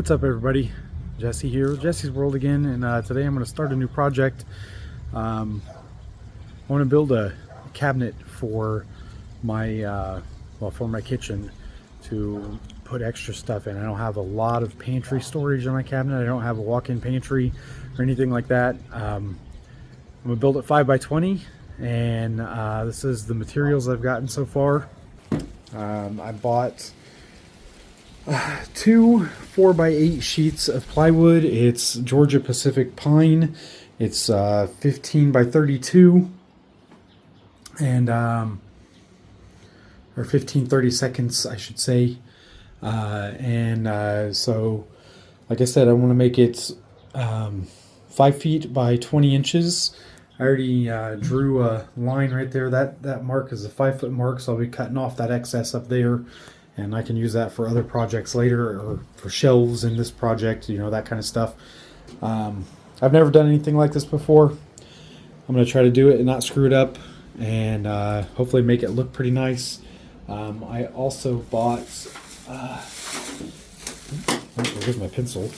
What's up, everybody? Jesse here, Jesse's World again, and today I'm going to start a new project. I want to build a cabinet for my for my kitchen to put extra stuff in. I don't have a lot of pantry storage in my cabinet. I don't have a walk-in pantry or anything like that. I'm going to build it 5x20, and this is the materials I've gotten so far. I bought two 4x8 sheets of plywood. It's Georgia Pacific Pine. It's 15 by 32 and or 15/32 I should say. So like I said, I want to make it 5 feet by 20 inches. I already drew a line right there. That mark is a 5-foot mark, so I'll be cutting off that excess up there, and I can use that for other projects later, or for shelves in this project, you know, that kind of stuff. I've never done anything like this before. I'm going to try to do it and not screw it up, and hopefully make it look pretty nice. I also bought here's my pencil.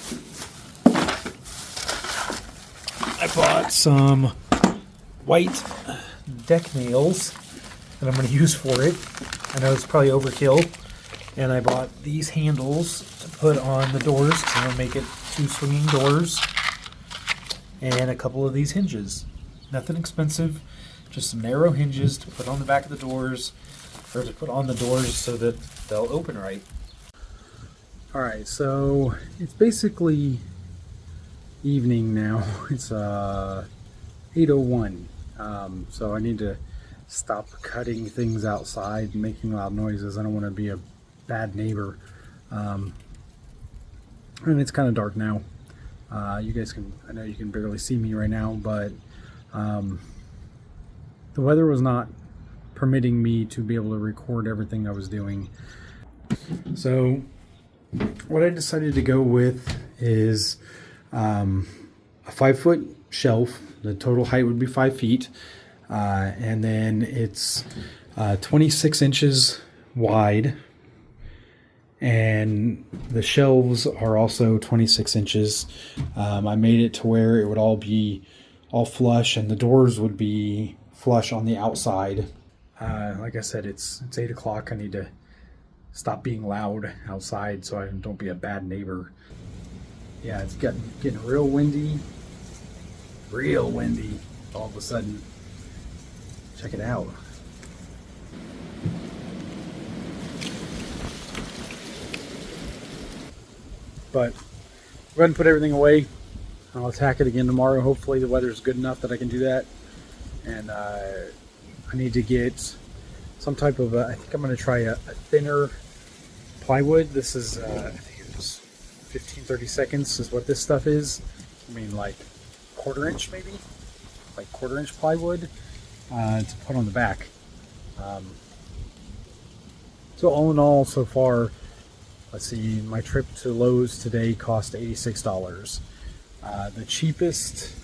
I bought some white deck nails that I'm going to use for it. I know it's probably overkill. And I bought these handles to put on the doors, because I'm going to make it 2 swinging doors. And a couple of these hinges. Nothing expensive, just some narrow hinges to put on the back of the doors, or to put on the doors so that they'll open right. Alright, so it's basically evening now. It's 8:01. So I need to stop cutting things outside and making loud noises. I don't want to be a bad neighbor. And it's kind of dark now. You guys can, I know you can barely see me right now, but the weather was not permitting me to be able to record everything I was doing. So what I decided to go with is a 5-foot shelf. The total height would be 5 feet, and then it's 26 inches wide, and the shelves are also 26 inches. I made it to where it would all be all flush, and the doors would be flush on the outside. Like I said, it's 8 o'clock. I need to stop being loud outside so I don't be a bad neighbor. Yeah, it's getting real windy all of a sudden. Check it out. But go ahead and put everything away. I'll attack it again tomorrow. Hopefully the weather's good enough that I can do that. And I need to get some type of I think I'm going to try a thinner plywood. This is I think it was 15/32 is what this stuff is. I mean, like 1/4 inch maybe, like 1/4 inch plywood to put on the back. So all in all, so far, let's see, my trip to Lowe's today cost $86. The cheapest,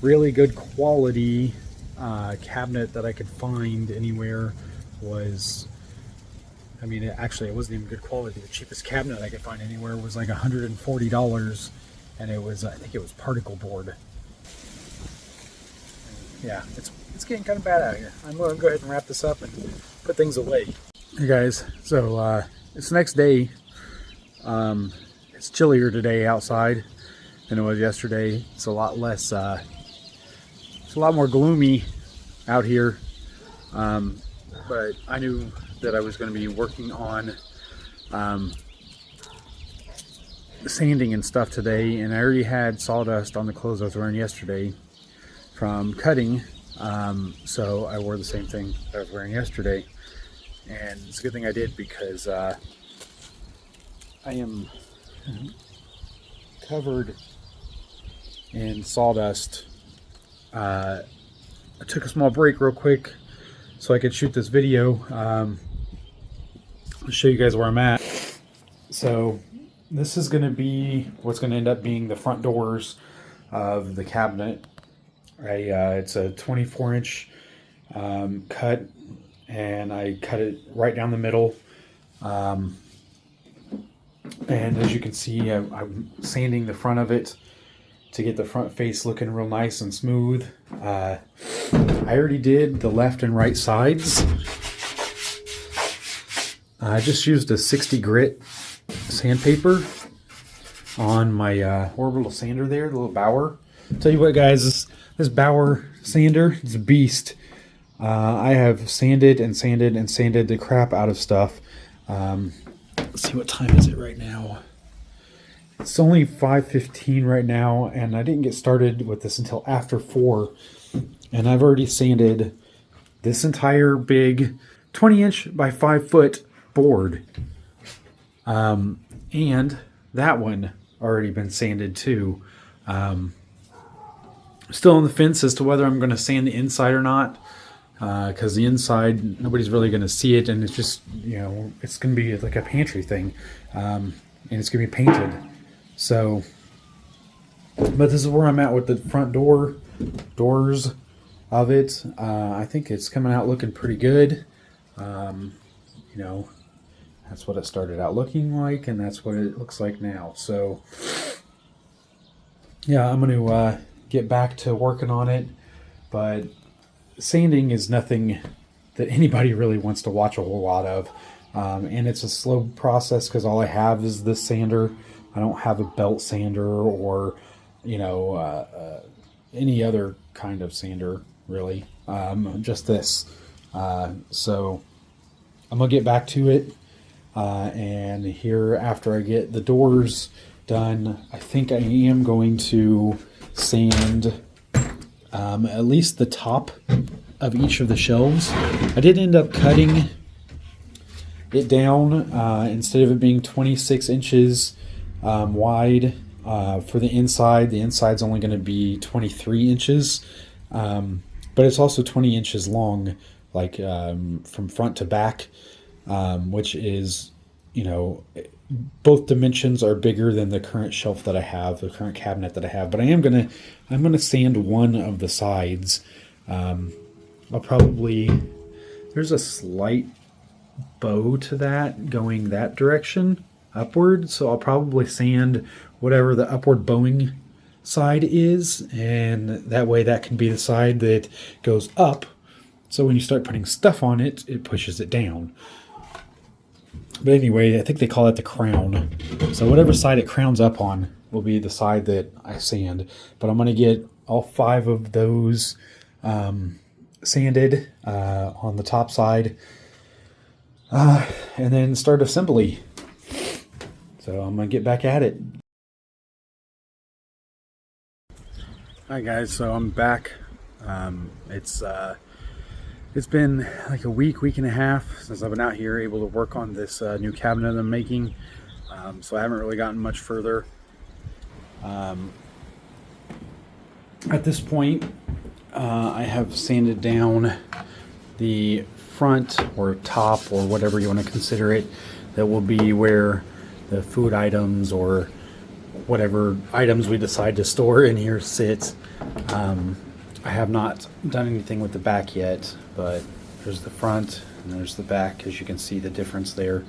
really good quality cabinet that I could find anywhere was, I mean, it wasn't even good quality. The cheapest cabinet I could find anywhere was like $140, and it was, I think it was particle board. Yeah, it's getting kind of bad out here. I'm going to go ahead and wrap this up and put things away. Hey guys, so it's the next day. It's chillier today outside than it was yesterday. It's a lot less, it's a lot more gloomy out here. But I knew that I was going to be working on sanding and stuff today, and I already had sawdust on the clothes I was wearing yesterday from cutting. So I wore the same thing that I was wearing yesterday, and it's a good thing I did, because I am covered in sawdust. I took a small break real quick so I could shoot this video. I'll show you guys where I'm at. So this is going to be what's going to end up being the front doors of the cabinet. It's a 24-inch cut, and I cut it right down the middle. And as you can see, I'm sanding the front of it to get the front face looking real nice and smooth. I already did the left and right sides. I just used a 60 grit sandpaper on my orbital sander there, the little Bauer. Tell you what, guys, this Bauer sander is a beast. I have sanded and sanded and sanded the crap out of stuff. Let's see, what time is it right now? It's only 5:15 right now, and I didn't get started with this until after 4. And I've already sanded this entire big 20-inch by 5-foot board. And that one already been sanded too. Still on the fence as to whether I'm going to sand the inside or not. Because the inside, nobody's really going to see it, and it's just, you know, it's going to be like a pantry thing, and it's going to be painted. So, but this is where I'm at with the front doors of it. I think it's coming out looking pretty good. You know, that's what it started out looking like, and that's what it looks like now. So, yeah, I'm going to get back to working on it, but sanding is nothing that anybody really wants to watch a whole lot of, and it's a slow process because all I have is this sander. I don't have a belt sander or, you know, any other kind of sander really, just this. So I'm gonna get back to it, and here after I get the doors done, I think I am going to sand at least the top of each of the shelves. I did end up cutting it down, instead of it being 26 inches wide for the inside. The inside's only going to be 23 inches, but it's also 20 inches long, like from front to back, which is, you know, both dimensions are bigger than the current shelf that I have, the current cabinet that I have. But I'm gonna sand one of the sides. I'll probably, there's a slight bow to that going that direction upward, so I'll probably sand whatever the upward bowing side is, and that way that can be the side that goes up, so when you start putting stuff on it, it pushes it down. But anyway, I think they call it the crown. So whatever side it crowns up on will be the side that I sand. But I'm going to get all 5 of those sanded on the top side, and then start assembly. So I'm going to get back at it. Hi guys, so I'm back. It's been like a week and a half since I've been out here able to work on this new cabinet I'm making. So I haven't really gotten much further. At this point, I have sanded down the front or top or whatever you want to consider it. That will be where the food items or whatever items we decide to store in here sit. I have not done anything with the back yet, but there's the front and there's the back, as you can see the difference there.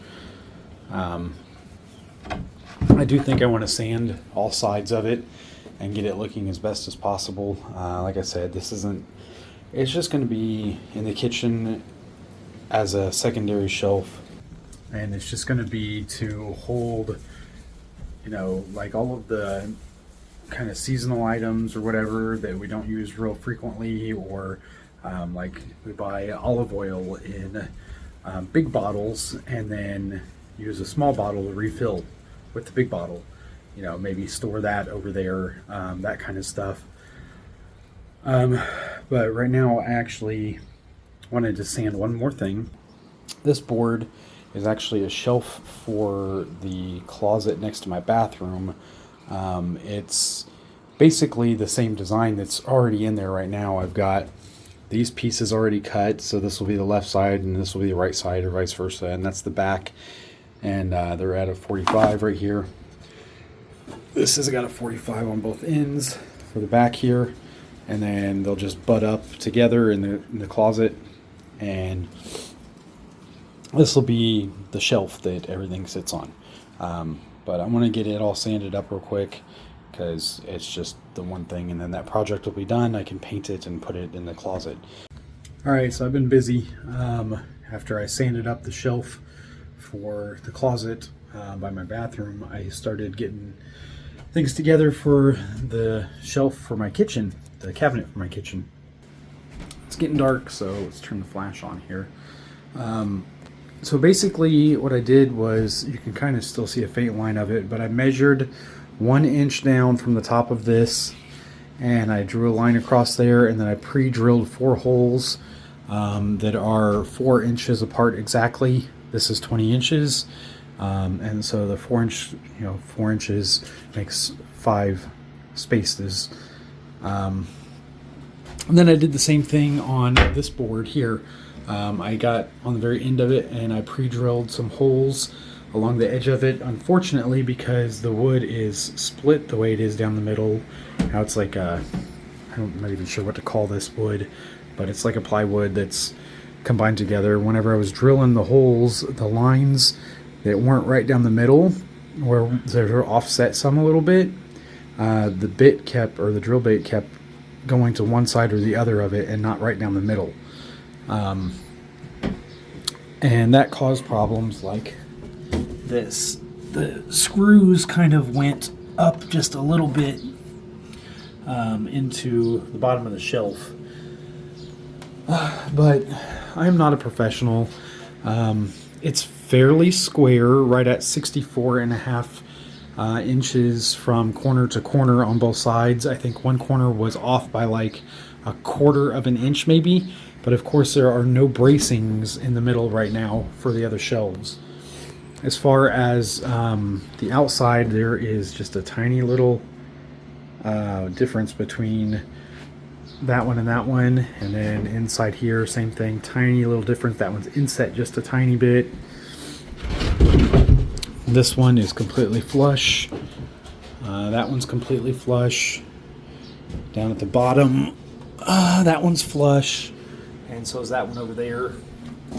I do think I want to sand all sides of it and get it looking as best as possible. Like I said, it's just going to be in the kitchen as a secondary shelf, and it's just going to be to hold, you know, like all of the kind of seasonal items or whatever that we don't use real frequently, or like we buy olive oil in big bottles and then use a small bottle to refill with the big bottle, you know, maybe store that over there, that kind of stuff. But right now I actually wanted to sand one more thing. This board is actually a shelf for the closet next to my bathroom. It's basically the same design that's already in there right now. I've got these pieces already cut, so this will be the left side and this will be the right side, or vice versa, and that's the back. And they're at a 45 right here. This has got a 45 on both ends for the back here, and then they'll just butt up together in the closet, and this will be the shelf that everything sits on. But I'm going to get it all sanded up real quick because it's just the one thing, and then that project will be done. I can paint it and put it in the closet. All right, so I've been busy. After I sanded up the shelf for the closet by my bathroom, I started getting things together for the shelf for my kitchen, the cabinet for my kitchen. It's getting dark, so let's turn the flash on here. So basically what I did was, you can kind of still see a faint line of it, but I measured 1 inch down from the top of this, and I drew a line across there, and then I pre-drilled 4 holes that are 4 inches apart exactly. This is 20 inches, and so the 4 inches makes 5 spaces. And then I did the same thing on this board here. I got on the very end of it, and I pre-drilled some holes along the edge of it. Unfortunately, because the wood is split the way it is down the middle, now it's like a, I'm not even sure what to call this wood, but it's like a plywood that's combined together. Whenever I was drilling the holes, the lines that weren't right down the middle, where they were offset some a little bit, the bit kept, or the drill bait kept going to one side or the other of it and not right down the middle. And that caused problems like this. The screws kind of went up just a little bit into the bottom of the shelf. But I'm not a professional. It's fairly square, right at 64.5 inches from corner to corner on both sides. I think one corner was off by like 1/4 of an inch maybe, but of course there are no bracings in the middle right now for the other shelves. As far as the outside, there is just a tiny little difference between that one and that one, and then inside here, same thing, tiny little difference. That one's inset just a tiny bit. This one is completely flush. That one's completely flush. Down at the bottom, that one's flush, and so is that one over there.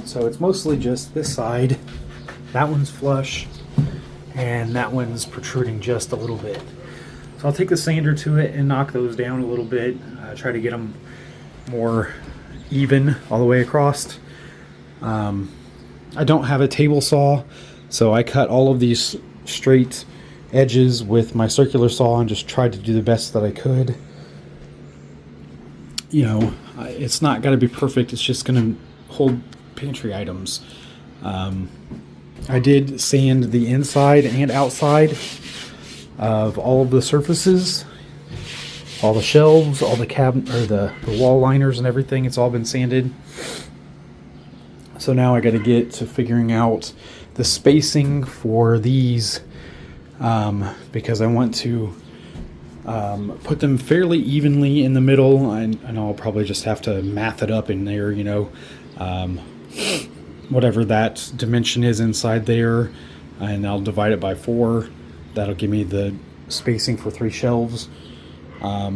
So it's mostly just this side. That one's flush, and that one's protruding just a little bit. So I'll take the sander to it and knock those down a little bit, try to get them more even all the way across. I don't have a table saw, so I cut all of these straight edges with my circular saw and just tried to do the best that I could. You know, it's not got to be perfect, it's just going to hold pantry items. I did sand the inside and outside of all of the surfaces, all the shelves, all the cabinet, or the wall liners and everything. It's all been sanded. So now I got to get to figuring out the spacing for these, because I want to put them fairly evenly in the middle. I know I'll probably just have to math it up in there, you know, whatever that dimension is inside there, and I'll divide it by 4. That'll give me the spacing for 3 shelves. I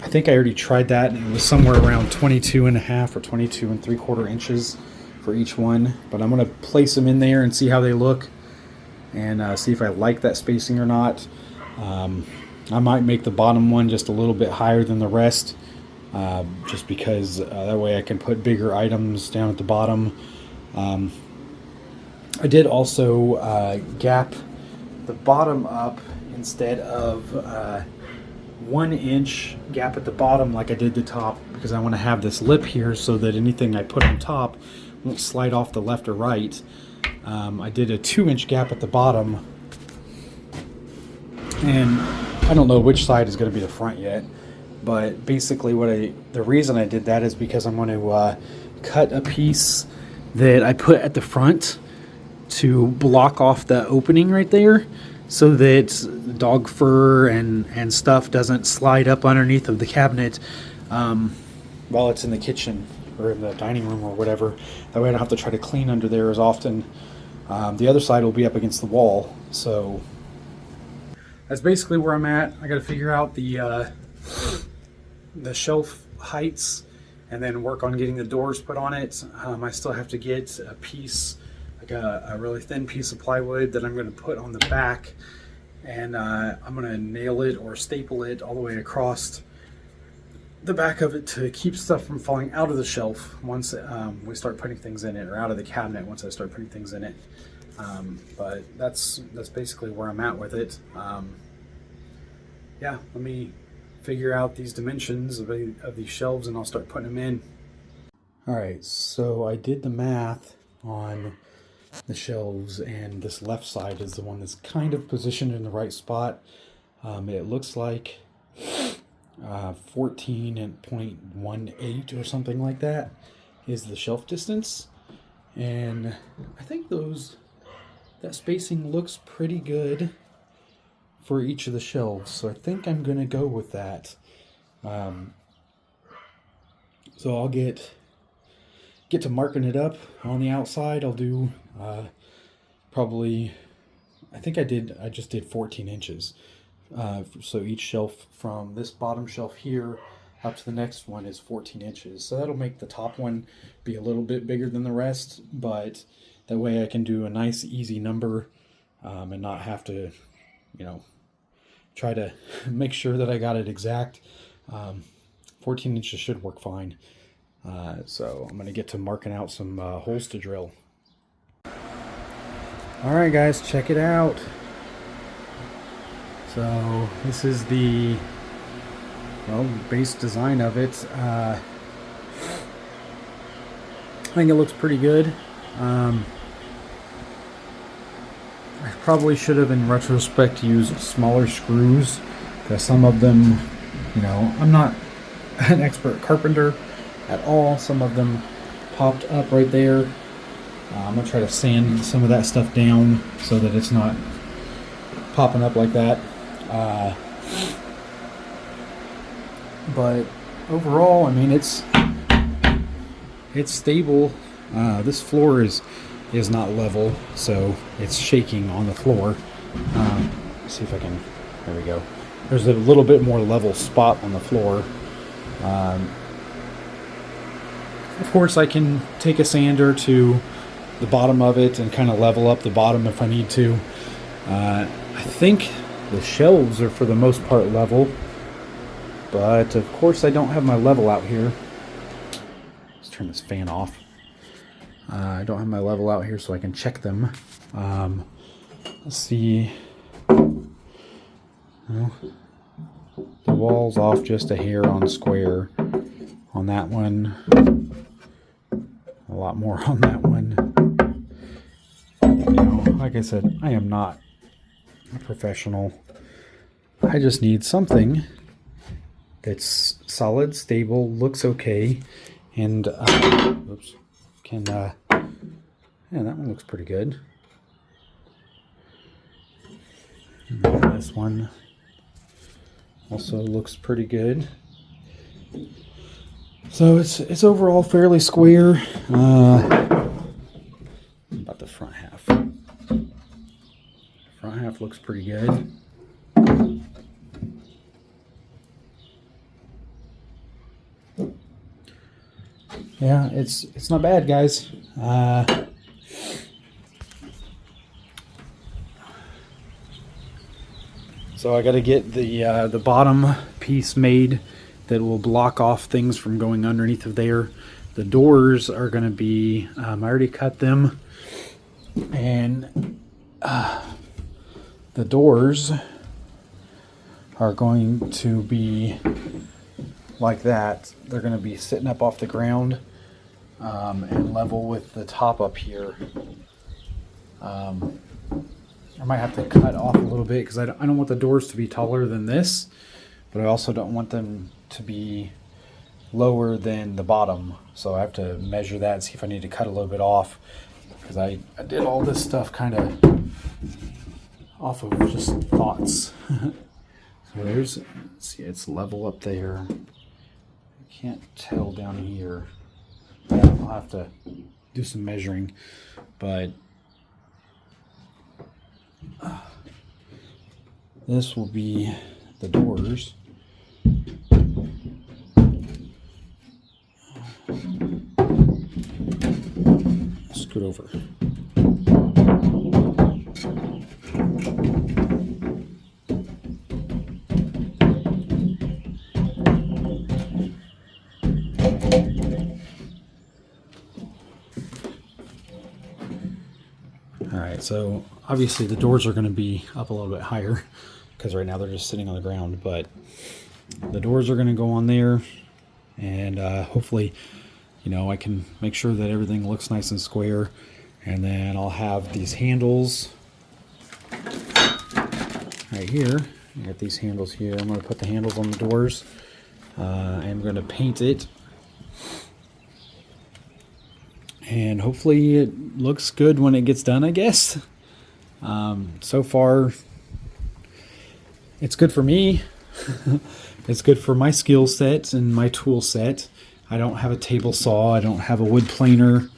think I already tried that, and it was somewhere around 22.5 or 22 3/4 inches for each one. But I'm going to place them in there and see how they look, and see if I like that spacing or not. I might make the bottom one just a little bit higher than the rest, just because that way I can put bigger items down at the bottom. I did also gap the bottom up instead of 1 inch gap at the bottom like I did the top, because I want to have this lip here so that anything I put on top won't slide off the left or right. I did a 2-inch gap at the bottom, and I don't know which side is going to be the front yet, but basically the reason I did that is because I'm going to cut a piece that I put at the front to block off the opening right there, so that dog fur and stuff doesn't slide up underneath of the cabinet while it's in the kitchen or in the dining room or whatever. That way I don't have to try to clean under there as often. The other side will be up against the wall, so that's basically where I'm at. I got to figure out the shelf heights and then work on getting the doors put on it. I still have to get a piece, like a really thin piece of plywood that I'm going to put on the back and I'm gonna nail it or staple it all the way across the back of it to keep stuff from falling out of the shelf once we start putting things in it, or out of the cabinet once I start putting things in it. But that's basically where I'm at with it. Yeah, let me figure out these dimensions of these shelves and I'll start putting them in. All right, so I did the math on the shelves, and this left side is the one that's kind of positioned in the right spot. It looks like 14.18 or something like that is the shelf distance, and I think that spacing looks pretty good for each of the shelves, so I think I'm gonna go with that. So I'll get to marking it up on the outside. I'll do probably, I think I just did 14 inches. So each shelf from this bottom shelf here up to the next one is 14 inches. So that'll make the top one be a little bit bigger than the rest, but that way I can do a nice easy number and not have to, try to make sure that I got it exact. 14 inches should work fine. So I'm going to get to marking out some holes to drill. Alright guys, check it out. So this is the base design of it. I think it looks pretty good. I probably should have in retrospect used smaller screws, because some of them, I'm not an expert carpenter at all. Some of them popped up right there. I'm going to try to sand some of that stuff down so that it's not popping up like that. But overall, I mean, it's stable. This floor is not level, so it's shaking on the floor. Let's see if I can, there we go. There's a little bit more level spot on the floor. Of course, I can take a sander to the bottom of it and kind of level up the bottom if I need to. I think the shelves are for the most part level, but of course I don't have my level out here. Let's turn this fan off. I don't have my level out here so I can check them. Let's see. Well, the wall's off just a hair on square on that one. A lot more on that one. Like I said, I am not a professional. I just need something that's solid, stable, looks okay, and oops, can yeah, that one looks pretty good. And this one also looks pretty good. So it's overall fairly square. About the front half. Front half looks pretty good. Yeah, it's not bad, guys. So I got to get the bottom piece made that will block off things from going underneath of there. The doors are going to be, I already cut them, and the doors are going to be like that. They're going to be sitting up off the ground and level with the top up here. I might have to cut off a little bit because I don't want the doors to be taller than this, but I also don't want them to be lower than the bottom. So I have to measure that and see if I need to cut a little bit off, because I did all this stuff kind of off of just thoughts. So there's, let's see, it's level up there. I can't tell down here. I'll have to do some measuring, but this will be the doors. Scoot over. All right, so obviously the doors are going to be up a little bit higher because right now they're just sitting on the ground, but the doors are going to go on there, and hopefully, you know, I can make sure that everything looks nice and square. And then I'll have these handles right here. I got these handles here. I'm going to put the handles on the doors. I'm going to paint it. And hopefully it looks good when it gets done, I guess. So far, it's good for me. It's good for my skill set and my tool set. I don't have a table saw. I don't have a wood planer.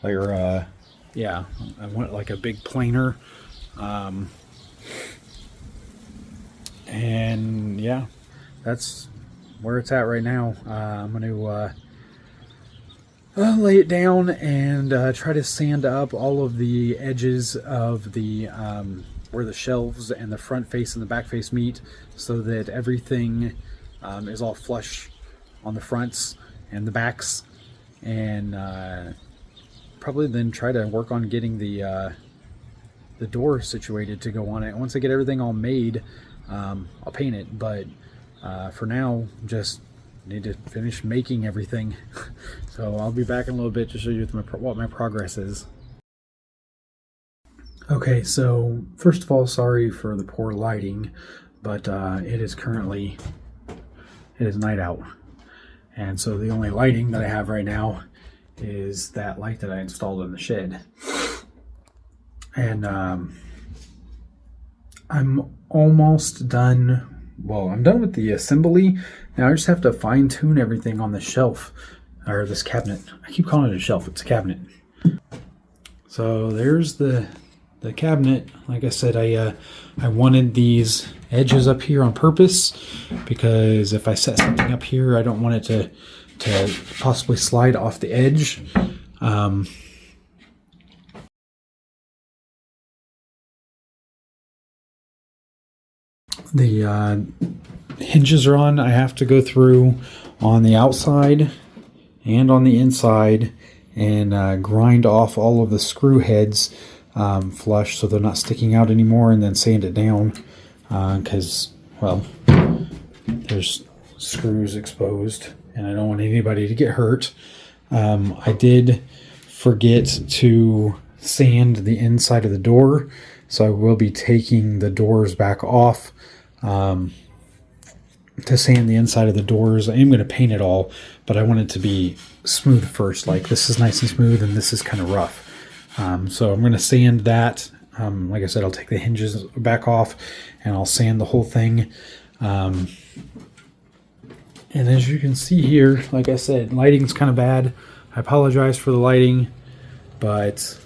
Or, yeah, I want like a big planer. And yeah, that's where it's at right now. I'm going to lay it down and try to sand up all of the edges of the where the shelves and the front face and the back face meet, so that everything is all flush on the fronts and the backs, and probably then try to work on getting the door situated to go on it. Once I get everything all made, I'll paint it, but for now, just need to finish making everything. So I'll be back in a little bit to show you what my progress is. Okay, so first of all, sorry for the poor lighting, but it is night out, and so the only lighting that I have right now is that light that I installed in the shed. And I'm almost done. Well, I'm done with the assembly. Now I just have to fine tune everything on the shelf, or this cabinet. I keep calling it a shelf, it's a cabinet. So there's the cabinet. Like I said, I wanted these edges up here on purpose, because if I set something up here, I don't want it to possibly slide off the edge. The hinges are on. I have to go through on the outside and on the inside and grind off all of the screw heads flush so they're not sticking out anymore, and then sand it down because, well, there's screws exposed and I don't want anybody to get hurt. I did forget to sand the inside of the door, so I will be taking the doors back off to sand the inside of the doors. I am going to paint it all, but I want it to be smooth first. Like, this is nice and smooth and this is kind of rough. So I'm going to sand that. Like I said, I'll take the hinges back off and I'll sand the whole thing. And as you can see here, like I said, lighting's kind of bad. I apologize for the lighting, but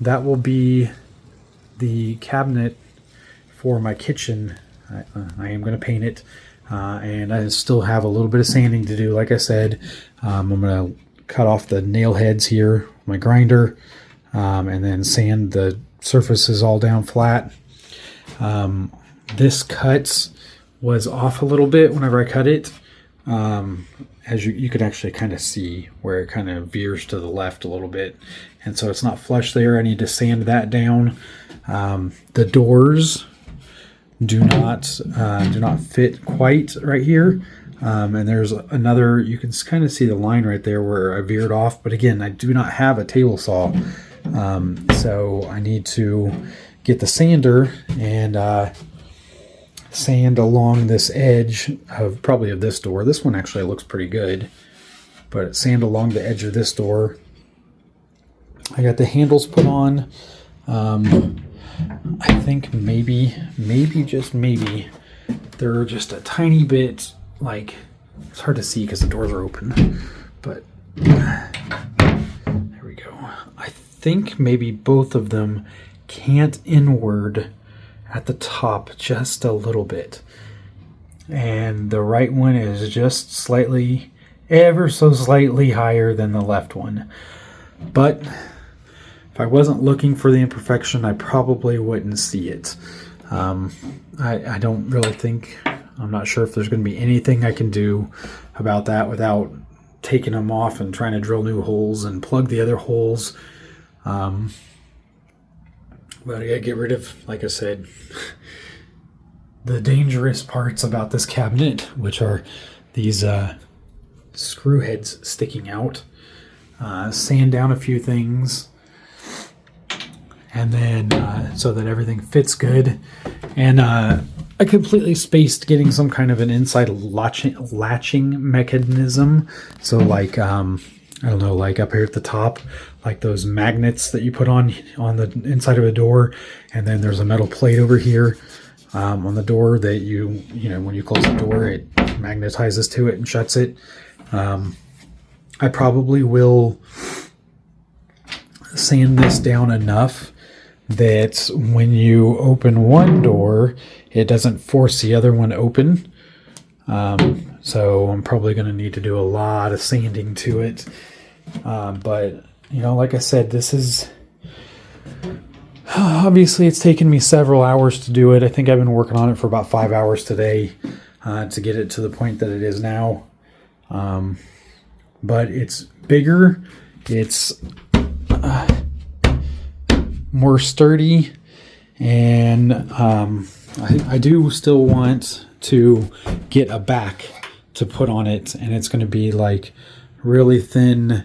that will be the cabinet for my kitchen. I am going to paint it, and I still have a little bit of sanding to do. Like I said, I'm going to cut off the nail heads here with my grinder, and then sand the surfaces all down flat. This cut was off a little bit whenever I cut it. As you could actually kind of see where it kind of veers to the left a little bit, and so it's not flush there. I need to sand that down. The doors do not fit quite right here, and there's another, you can kind of see the line right there where I veered off, but again, I do not have a table saw, so I need to get the sander and sand along this edge of probably of this door. This one actually looks pretty good, but sand along the edge of this door. I got the handles put on. I think maybe just maybe they're just a tiny bit, like, it's hard to see because the doors are open, but there we go. I think maybe both of them cant inward at the top just a little bit, and the right one is just slightly, ever so slightly higher than the left one. But if I wasn't looking for the imperfection, I probably wouldn't see it. I don't really think, I'm not sure if there's going to be anything I can do about that without taking them off and trying to drill new holes and plug the other holes. But I gotta get rid of, like I said, the dangerous parts about this cabinet, which are these screw heads sticking out. Sand down a few things, and then so that everything fits good. And I completely spaced getting some kind of an inside latching mechanism. So like I don't know, like up here at the top, like those magnets that you put on the inside of a door, and then there's a metal plate over here on the door that you know when you close the door, it magnetizes to it and shuts it. I probably will sand this down enough that when you open one door, it doesn't force the other one open. So I'm probably going to need to do a lot of sanding to it. But, you know, like I said, this is... Obviously, it's taken me several hours to do it. I think I've been working on it for about 5 hours today to get it to the point that it is now. But it's bigger, it's more sturdy, and I do still want to get a back to put on it, and it's going to be like really thin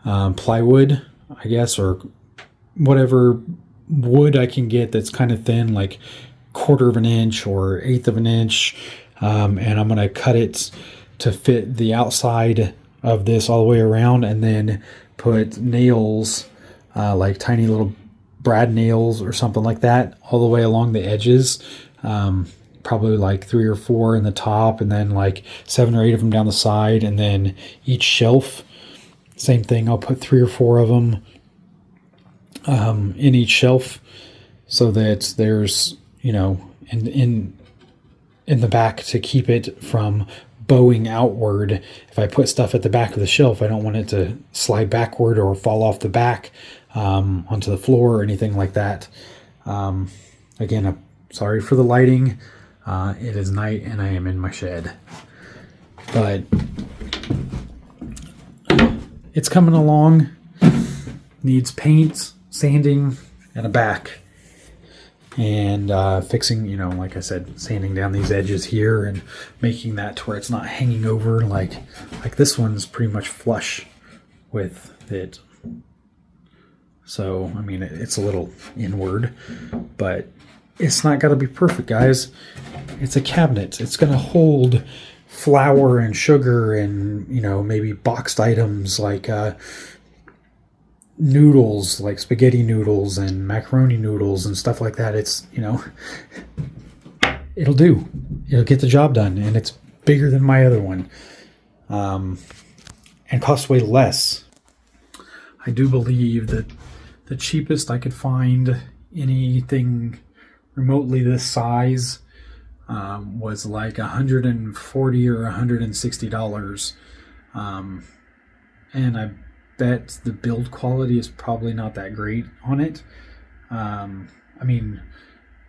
plywood, I guess, or whatever wood I can get that's kind of thin, like 1/4 of an inch or 1/8 of an inch, and I'm going to cut it to fit the outside of this all the way around, and then put nails, like tiny little brad nails or something like that, all the way along the edges. Probably like 3 or 4 in the top, and then like 7 or 8 of them down the side, and then each shelf, same thing. I'll put 3 or 4 of them in each shelf, so that there's, you know, in the back to keep it from bowing outward. If I put stuff at the back of the shelf, I don't want it to slide backward or fall off the back onto the floor or anything like that. Again, I'm sorry for the lighting. It is night and I am in my shed, but it's coming along. Needs paint, sanding, and a back. And fixing, you know, like I said, sanding down these edges here and making that to where it's not hanging over like this one's pretty much flush with it. So, I mean, it's a little inward, but it's not got to be perfect, guys. It's a cabinet. It's going to hold flour and sugar and, you know, maybe boxed items like noodles, like spaghetti noodles and macaroni noodles and stuff like that. It's, you know, it'll do. It'll get the job done, and it's bigger than my other one, and costs way less. I do believe that the cheapest I could find anything remotely this size was like $140 or $160, and I bet the build quality is probably not that great on it. I mean,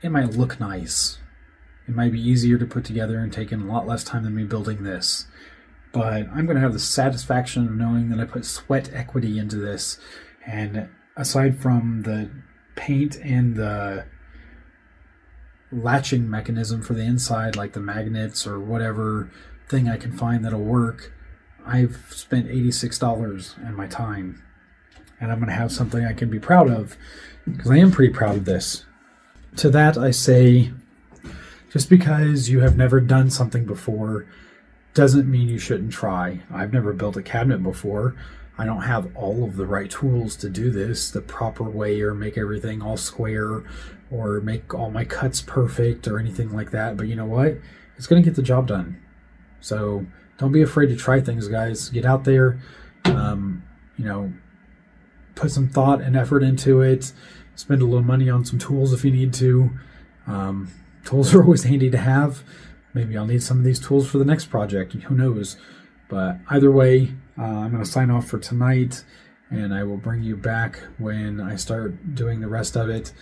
it might look nice. It might be easier to put together and taking a lot less time than me building this. But I'm going to have the satisfaction of knowing that I put sweat equity into this. And aside from the paint and the latching mechanism for the inside, like the magnets or whatever thing I can find that'll work, I've spent $86 and my time, and I'm going to have something I can be proud of, because I am pretty proud of this. To that I say, just because you have never done something before doesn't mean you shouldn't try. I've never built a cabinet before. I don't have all of the right tools to do this the proper way, or make everything all square, or make all my cuts perfect or anything like that. But you know what? It's going to get the job done. So don't be afraid to try things, guys. Get out there, you know, put some thought and effort into it. Spend a little money on some tools if you need to. Tools are always handy to have. Maybe I'll need some of these tools for the next project. Who knows? But either way, I'm going to sign off for tonight, and I will bring you back when I start doing the rest of it.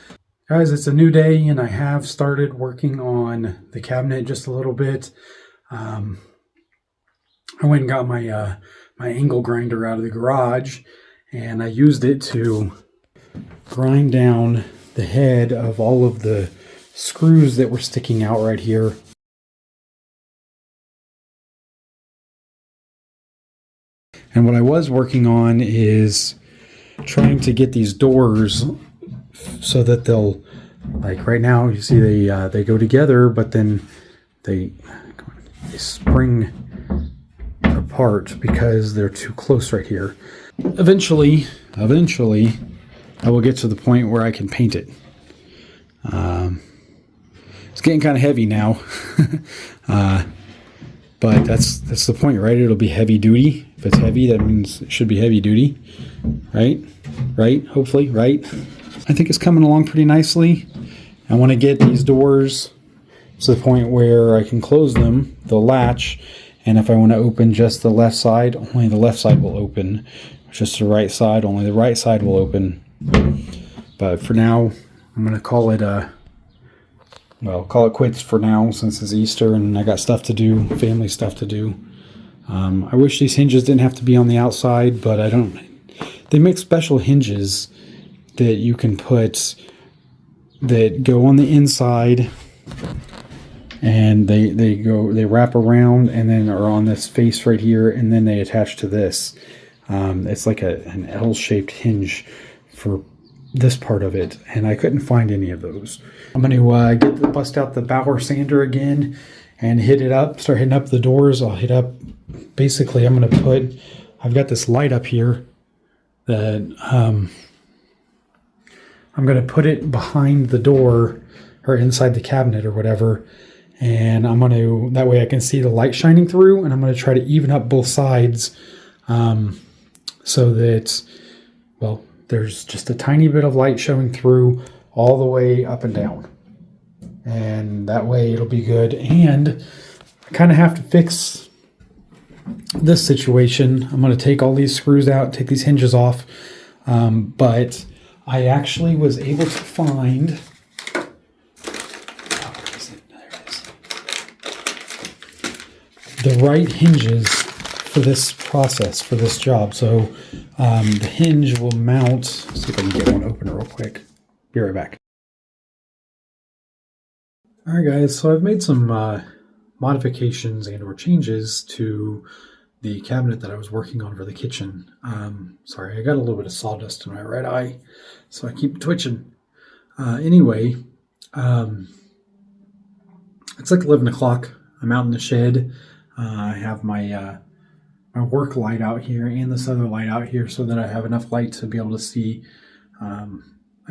Guys, it's a new day, and I have started working on the cabinet just a little bit. I went and got my my angle grinder out of the garage, and I used it to grind down the head of all of the screws that were sticking out right here. And what I was working on is trying to get these doors so that they'll, like right now, you see they go together, but then they spring apart because they're too close right here. Eventually, I will get to the point where I can paint it. It's getting kind of heavy now, but that's the point, right? It'll be heavy duty. If it's heavy, that means it should be heavy duty, right? Right? Hopefully, right? I think it's coming along pretty nicely. I want to get these doors to the point where I can close them, they'll latch, and if I want to open just the left side, only the left side will open. Just the right side, only the right side will open. But for now, I'm going to call it call it quits for now, since it's Easter and I got stuff to do, family stuff to do. I wish these hinges didn't have to be on the outside, but I don't. They make special hinges that you can put that go on the inside, and they wrap around and then are on this face right here, and then they attach to this. It's like an L-shaped hinge for this part of it, and I couldn't find any of those. I'm going to bust out the Bauer sander again and start hitting up the doors. I'll hit up, basically I'm going to I've got this light up here that I'm going to put it behind the door or inside the cabinet or whatever, and that way I can see the light shining through, and I'm going to try to even up both sides so that, there's just a tiny bit of light showing through all the way up and down. And that way it'll be good. And I kind of have to fix this situation. I'm going to take all these screws out, take these hinges off. But I actually was able to find... the right hinges for this process, for this job. So the hinge will mount. Let's see if I can get one open real quick. Be right back. All right, guys. So I've made some modifications and or changes to the cabinet that I was working on for the kitchen. Sorry, I got a little bit of sawdust in my right eye, so I keep twitching. Anyway, it's like 11 o'clock. I'm out in the shed. I have my work light out here and this other light out here so that I have enough light to be able to see. I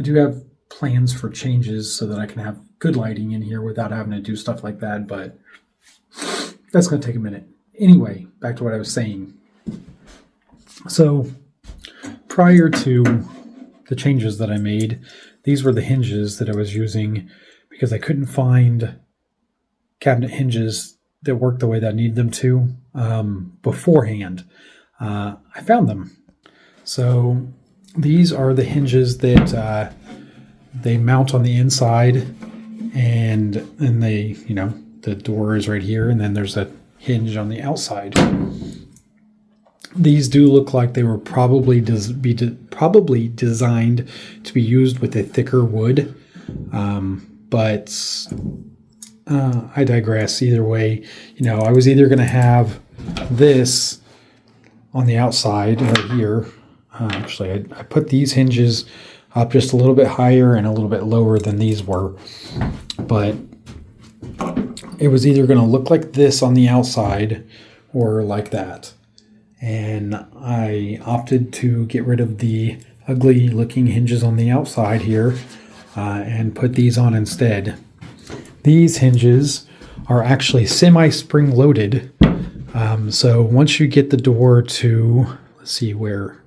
do have plans for changes so that I can have good lighting in here without having to do stuff like that, but that's going to take a minute. Anyway, back to what I was saying. So prior to the changes that I made, these were the hinges that I was using because I couldn't find cabinet hinges that worked the way that I needed them to beforehand. I found them. So these are the hinges that they mount on the inside, and then the door is right here, and then there's a hinge on the outside. These do look like they were probably designed to be used with a thicker wood, but I digress. Either way, I was either going to have this on the outside right here. Actually, I put these hinges up just a little bit higher and a little bit lower than these were, but it was either going to look like this on the outside or like that. And I opted to get rid of the ugly looking hinges on the outside here and put these on instead. These hinges are actually semi-spring loaded. So once you get the door to, let's see where,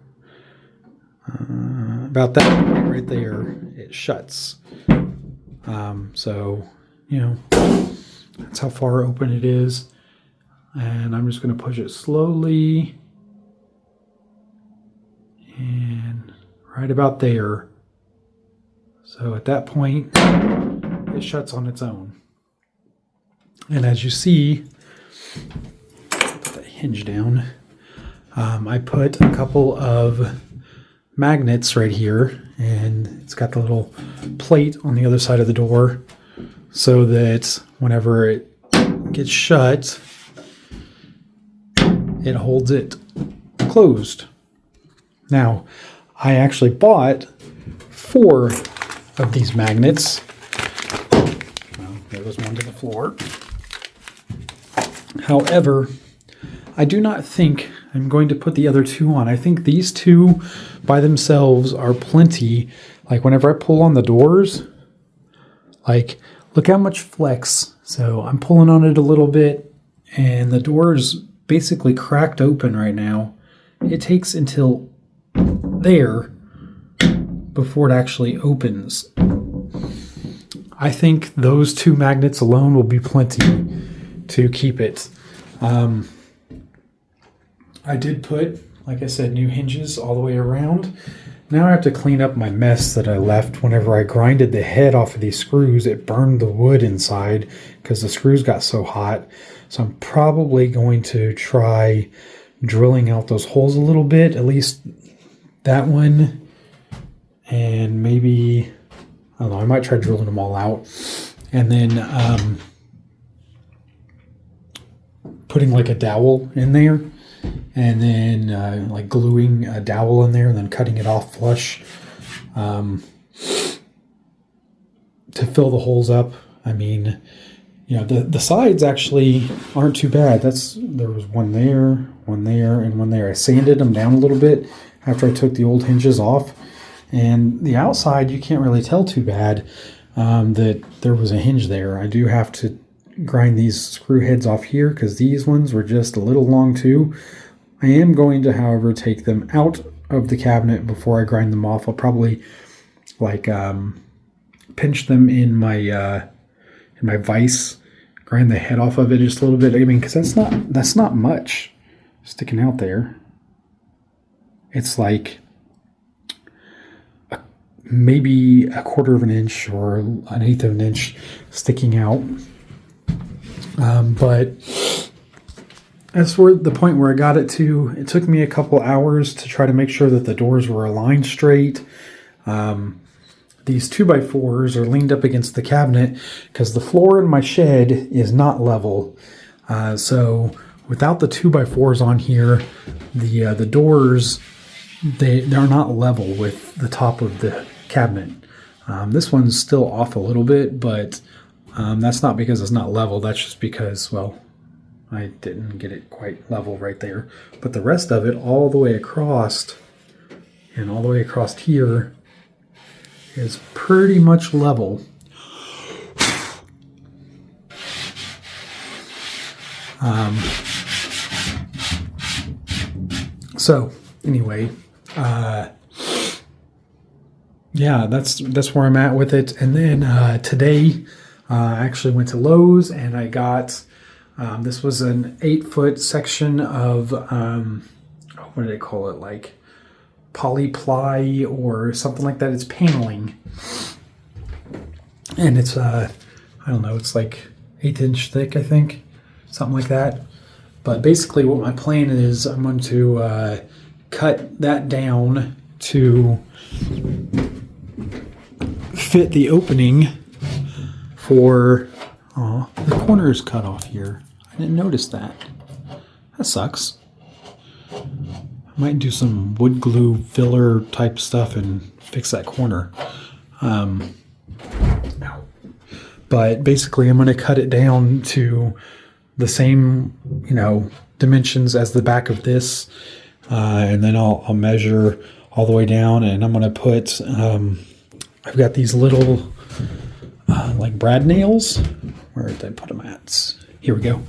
about that right there, it shuts. So, that's how far open it is. And I'm just going to push it slowly. And right about there. So at that point, it shuts on its own. And as you see, put that hinge down. I put a couple of magnets right here, and it's got the little plate on the other side of the door so that whenever it gets shut, it holds it closed. Now, I actually bought 4 of these magnets. Well, there was one to the floor. However, I do not think I'm going to put the other 2 on. I think these 2 by themselves are plenty. Like whenever I pull on the doors, like look how much flex. So I'm pulling on it a little bit and the door is basically cracked open right now. It takes until there before it actually opens. I think those 2 magnets alone will be plenty to keep it. I did put, like I said, new hinges all the way around. Now I have to clean up my mess that I left whenever I grinded the head off of these screws. It burned the wood inside because the screws got so hot. So I'm probably going to try drilling out those holes a little bit, at least that one. And maybe, I don't know, I might try drilling them all out. And then putting like a dowel in there. And then like gluing a dowel in there and then cutting it off flush to fill the holes up. I mean, you know, the sides actually aren't too bad. There was one there, and one there. I sanded them down a little bit after I took the old hinges off. And the outside, you can't really tell too bad that there was a hinge there. I do have to grind these screw heads off here because these ones were just a little long too. I am going to, however, take them out of the cabinet before I grind them off. I'll probably like pinch them in my vise, grind the head off of it just a little bit. I mean, because that's not much sticking out there. It's like maybe a 1/4 of an inch or an 1/8 of an inch sticking out. But that's where the point where I got it to. It took me a couple hours to try to make sure that the doors were aligned straight. These 2x4s are leaned up against the cabinet because the floor in my shed is not level. So without the 2x4s on here, the doors, they're not level with the top of the cabinet. This one's still off a little bit, but that's not because it's not level. That's just because, well, I didn't get it quite level right there. But the rest of it, all the way across and all the way across here, is pretty much level. So anyway, yeah, that's where I'm at with it. And then today I actually went to Lowe's and I got this was an 8-foot section of what do they call it, like poly ply or something like that. It's paneling, and it's I don't know, it's like 1/8 inch thick, I think, something like that. But basically what my plan is, I'm going to cut that down to fit the opening for, oh, the corner is cut off here. I didn't notice that. That sucks. I might do some wood glue filler type stuff and fix that corner. But basically I'm going to cut it down to the same, dimensions as the back of this. And then I'll measure all the way down, and I'm going to put, I've got these little like brad nails. Where did I put them at? Here we go.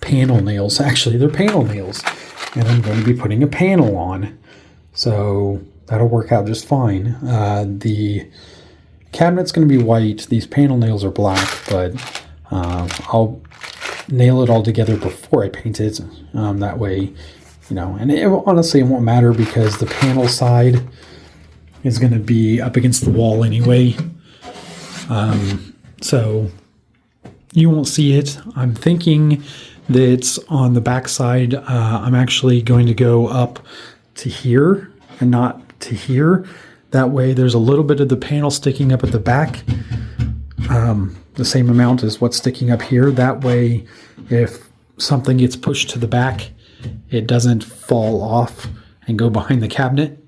Panel nails. Actually, they're panel nails. And I'm going to be putting a panel on. So that'll work out just fine. The cabinet's going to be white. These panel nails are black, but I'll nail it all together before I paint it. That way, and honestly, it won't matter because the panel side is going to be up against the wall anyway. So you won't see it. I'm thinking that on the back side, I'm actually going to go up to here and not to here. That way there's a little bit of the panel sticking up at the back, the same amount as what's sticking up here. That way, if something gets pushed to the back, it doesn't fall off and go behind the cabinet.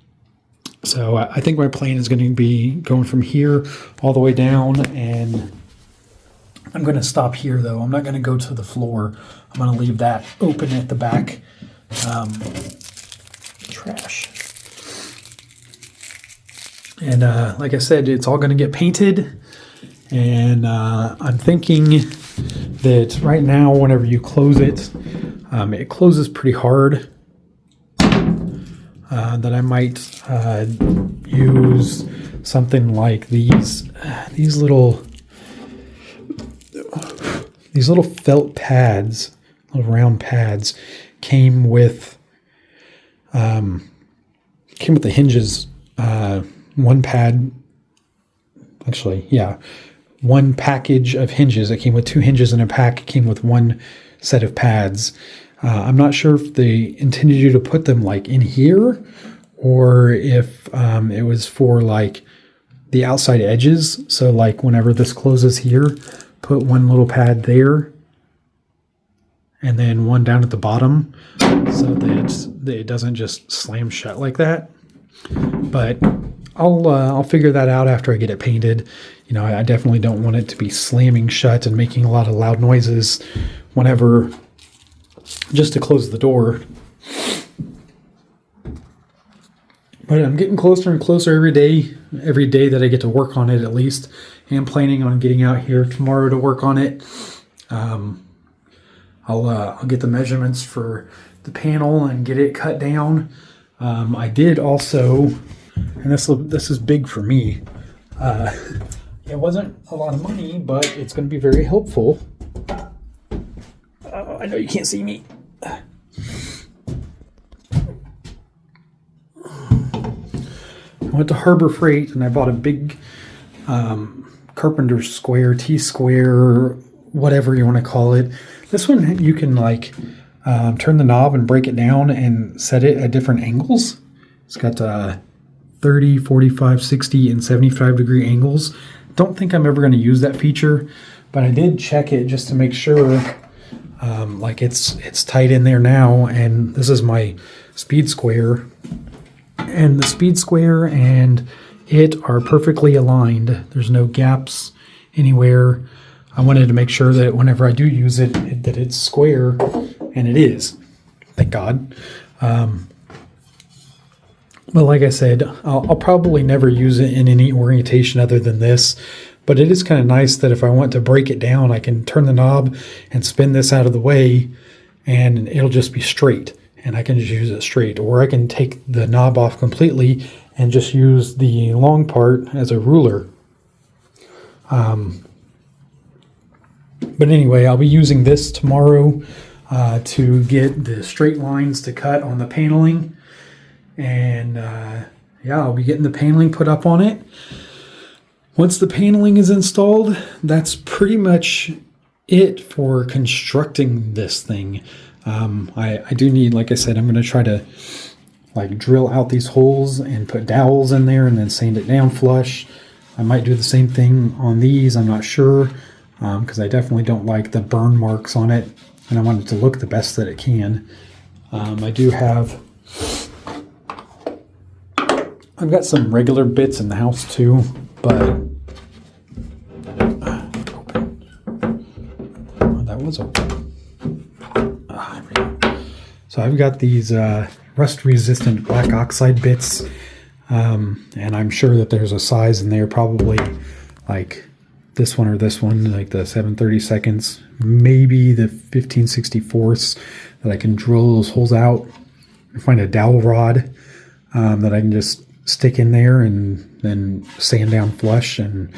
So I think my plan is going to be going from here all the way down, and I'm going to stop here though. I'm not going to go to the floor. I'm going to leave that open at the back. Trash. And like I said, it's all going to get painted. And I'm thinking that right now, whenever you close it, it closes pretty hard. That I might use something like these little felt pads, little round pads, came with the hinges. One package of hinges. It came with 2 hinges in a pack. It came with 1 set of pads. I'm not sure if they intended you to put them like in here, or if it was for like the outside edges. So like whenever this closes here, put 1 little pad there, and then 1 down at the bottom, so that it doesn't just slam shut like that. But I'll figure that out after I get it painted. You know, I definitely don't want it to be slamming shut and making a lot of loud noises whenever, just to close the door. But I'm getting closer and closer every day that I get to work on it, at least. I'm planning on getting out here tomorrow to work on it. I'll get the measurements for the panel and get it cut down. I did also, and this is big for me. It wasn't a lot of money, but it's going to be very helpful. I know you can't see me. I went to Harbor Freight and I bought a big carpenter square, T-square, whatever you want to call it. This one you can like turn the knob and break it down and set it at different angles. It's got 30, 45, 60, and 75 degree angles. Don't think I'm ever going to use that feature, but I did check it just to make sure. Like it's tight in there now, and this is my speed square, and the speed square and it are perfectly aligned. There's no gaps anywhere. I wanted to make sure that whenever I do use it, that it's square, and it is. Thank God. But like I said, I'll probably never use it in any orientation other than this. But it is kind of nice that if I want to break it down, I can turn the knob and spin this out of the way, and it'll just be straight, and I can just use it straight. Or I can take the knob off completely and just use the long part as a ruler. But anyway, I'll be using this tomorrow to get the straight lines to cut on the paneling. And yeah, I'll be getting the paneling put up on it. Once the paneling is installed, that's pretty much it for constructing this thing. I do need, like I said, I'm going to try to like drill out these holes and put dowels in there and then sand it down flush. I might do the same thing on these. I'm not sure, because I definitely don't like the burn marks on it, and I want it to look the best that it can. I've got some regular bits in the house too, but that was open. There we go. So I've got these rust-resistant black oxide bits, and I'm sure that there's a size in there, probably like this one or this one, like the 7/32, maybe the 15/64, that I can drill those holes out and find a dowel rod that I can just stick in there and then sand down flush and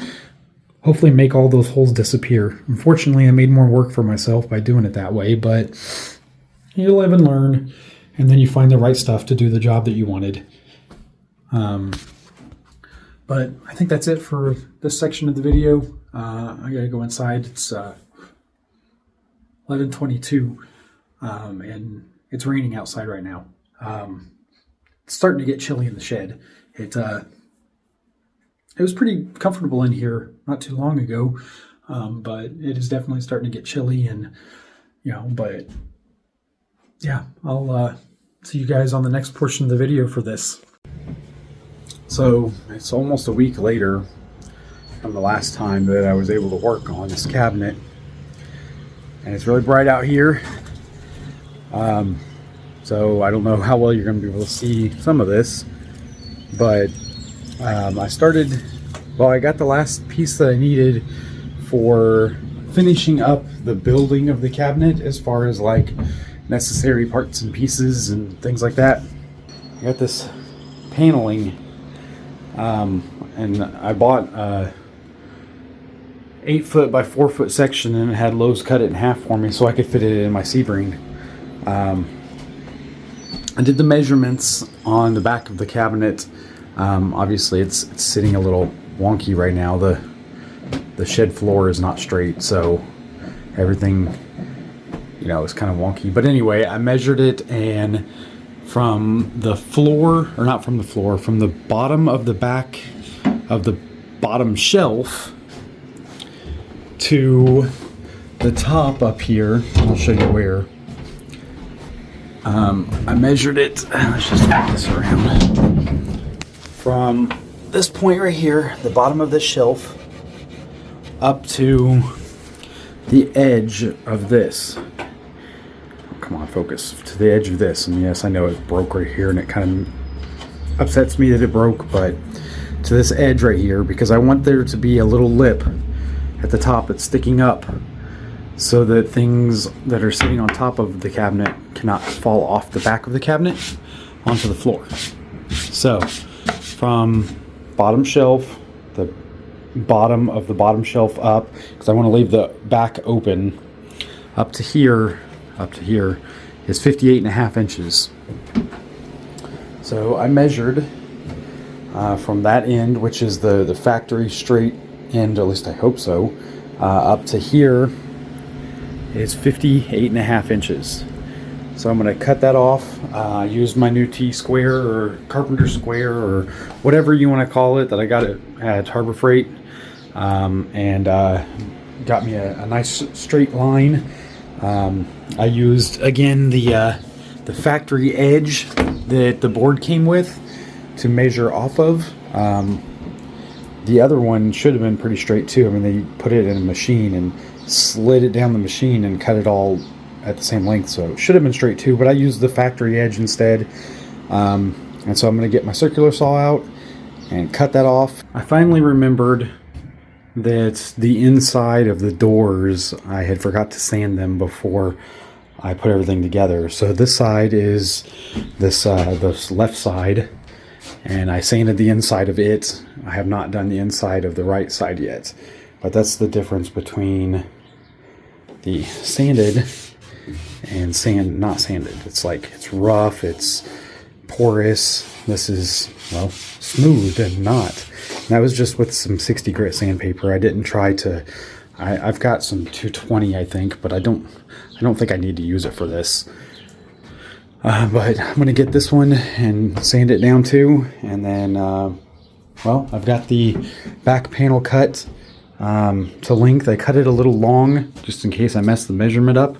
hopefully make all those holes disappear. Unfortunately, I made more work for myself by doing it that way, but you live and learn, and then you find the right stuff to do the job that you wanted. But I think that's it for this section of the video. I gotta go inside. It's 11:22, and it's raining outside right now. It's starting to get chilly in the shed, It was pretty comfortable in here not too long ago, but it is definitely starting to get chilly, and but yeah, I'll see you guys on the next portion of the video for this. So it's almost a week later from the last time that I was able to work on this cabinet, and it's really bright out here. So I don't know how well you're going to be able to see some of this, but I got the last piece that I needed for finishing up the building of the cabinet, as far as like necessary parts and pieces and things like that. I got this paneling, and I bought a 8-foot by 4-foot section, and it had Lowe's cut it in half for me so I could fit it in my Sebring. I did the measurements on the back of the cabinet. Obviously it's sitting a little wonky right now. The shed floor is not straight, so everything is kind of wonky. But anyway, I measured it, and from the floor, or not from the floor, from the bottom of the back of the bottom shelf to the top up here, I'll show you where. I measured it, let's just flip this around. From this point right here, the bottom of this shelf, up to the edge of this. Come on, focus. To the edge of this. And yes, I know it broke right here, and it kind of upsets me that it broke, but to this edge right here, because I want there to be a little lip at the top that's sticking up, so that things that are sitting on top of the cabinet cannot fall off the back of the cabinet onto the floor. So from bottom shelf, the bottom of the bottom shelf up, because I want to leave the back open, up to here is 58.5 inches. So I measured from that end, which is the factory straight end, at least I hope so, up to here is 58.5 inches. So I'm going to cut that off, use my new T-square or carpenter square or whatever you want to call it that I got at Harbor Freight, and got me a nice straight line. I used, again, the factory edge that the board came with to measure off of. The other one should have been pretty straight too. I mean, they put it in a machine and slid it down the machine and cut it all at the same length, so it should have been straight too, but I used the factory edge instead. And so I'm going to get my circular saw out and cut that off. I finally remembered that the inside of the doors, I had forgot to sand them before I put everything together. So this side is this left side, and I sanded the inside of it. I have not done the inside of the right side yet, but that's the difference between the sanded and not sanded. It's like, it's rough, it's porous. This is, well, smooth and not. And that was just with some 60 grit sandpaper. I didn't try to, I've got some 220, I think, but I don't think I need to use it for this. But I'm going to get this one and sand it down too. And then, well, I've got the back panel cut to length. I cut it a little long just in case I mess the measurement up.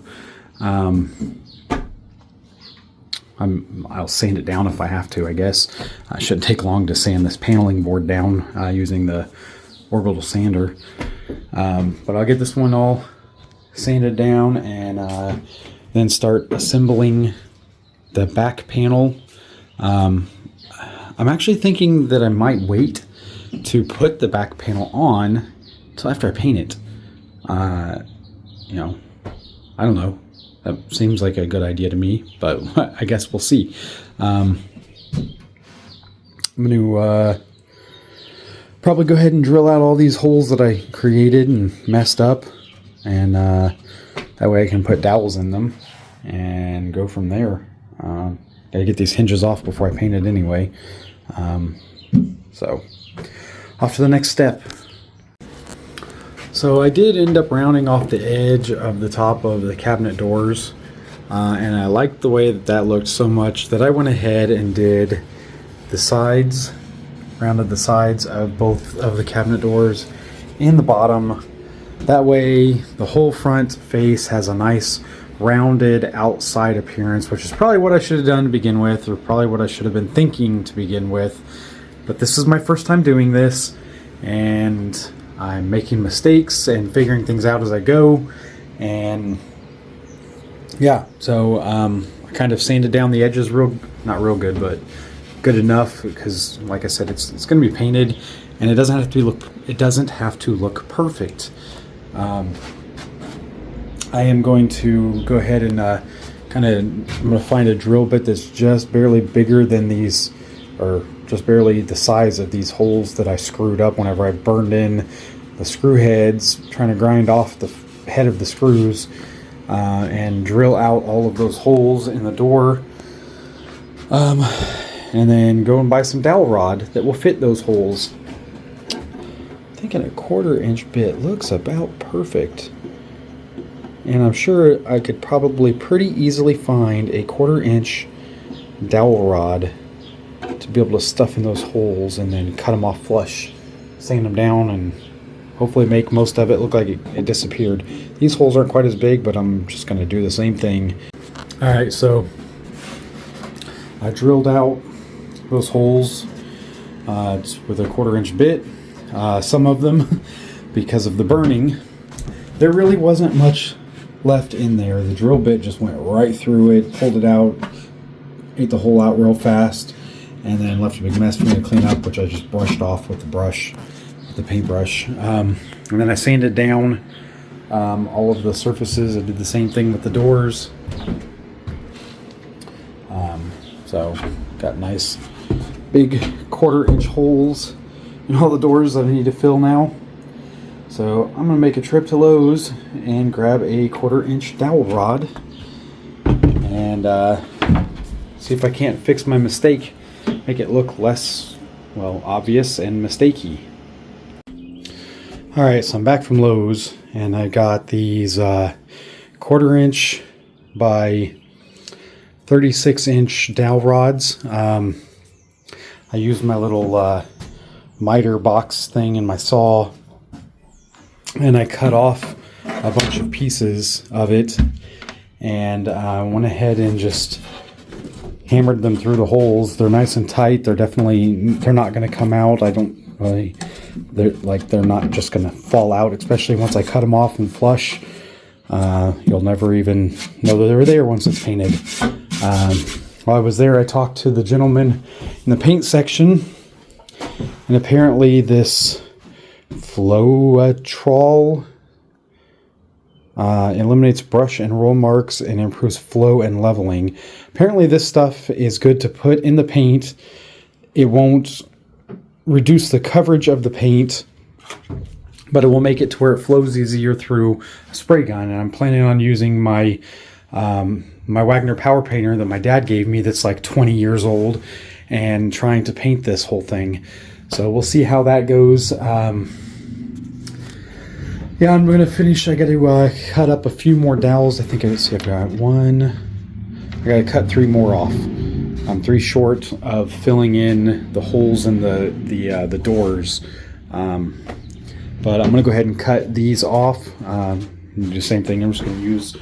I'll sand it down if I have to, I guess. It shouldn't take long to sand this paneling board down using the orbital sander. But I'll get this one all sanded down and then start assembling the back panel. I'm actually thinking that I might wait to put the back panel on till after I paint it. You know, I don't know. That seems like a good idea to me, but I guess we'll see. I'm going to probably go ahead and drill out all these holes that I created and messed up, and that way I can put dowels in them and go from there. Gotta get these hinges off before I paint it anyway. So, off to the next step. So I did end up rounding off the edge of the top of the cabinet doors, and I liked the way that looked so much that I went ahead and did the sides rounded the sides of both of the cabinet doors and the bottom. That way the whole front face has a nice rounded outside appearance, which is probably what I should have done to begin with, or probably what I should have been thinking to begin with. But this is my first time doing this, and I'm making mistakes and figuring things out as I go. And yeah, so I kind of sanded down the edges not real good, but good enough, because like I said, it's going to be painted, and it doesn't have to look perfect. I am going to go ahead and I'm going to find a drill bit that's just barely bigger than these, or just barely the size of these holes that I screwed up whenever I burned in the screw heads, trying to grind off the head of the screws, and drill out all of those holes in the door, and then go and buy some dowel rod that will fit those holes. I'm thinking a 1/4 inch bit looks about perfect. And I'm sure I could probably pretty easily find a 1/4 inch dowel rod to be able to stuff in those holes and then cut them off flush, sand them down, and hopefully make most of it look like it disappeared. These holes aren't quite as big, but I'm just going to do the same thing. Alright, so I drilled out those holes with a 1/4 inch bit. Some of them, because of the burning, there really wasn't much left in there. The drill bit just went right through it, pulled it out, ate the hole out real fast, and then left a big mess for me to clean up, which I just brushed off with the brush, the paintbrush. And then I sanded down all of the surfaces. I did the same thing with the doors. So got nice big 1/4 inch holes in all the doors that I need to fill now. So I'm going to make a trip to Lowe's and grab a 1/4 inch dowel rod and see if I can't fix my mistake, make it look less, well, obvious and mistakey. Alright, so I'm back from Lowe's, and I got these 1/4 inch by 36 inch dowel rods. I used my little miter box thing in my saw, and I cut off a bunch of pieces of it, and went ahead and just hammered them through the holes. They're nice and tight. They're not going to come out. They're not just going to fall out, especially once I cut them off and flush. You'll never even know that they were there once it's painted. While I was there, I talked to the gentleman in the paint section, and apparently this Floetrol eliminates brush and roll marks and improves flow and leveling. Apparently this stuff is good to put in the paint. It won't reduce the coverage of the paint, but it will make it to where it flows easier through a spray gun. And I'm planning on using my my Wagner power painter that my dad gave me that's like 20 years old, and trying to paint this whole thing. So we'll see how that goes. Yeah, I'm going to finish. I got to cut up a few more dowels. I think I've got one. I got to cut 3 more off. I'm 3 short of filling in the holes in the doors. But I'm going to go ahead and cut these off. Do the same thing. I'm just going to use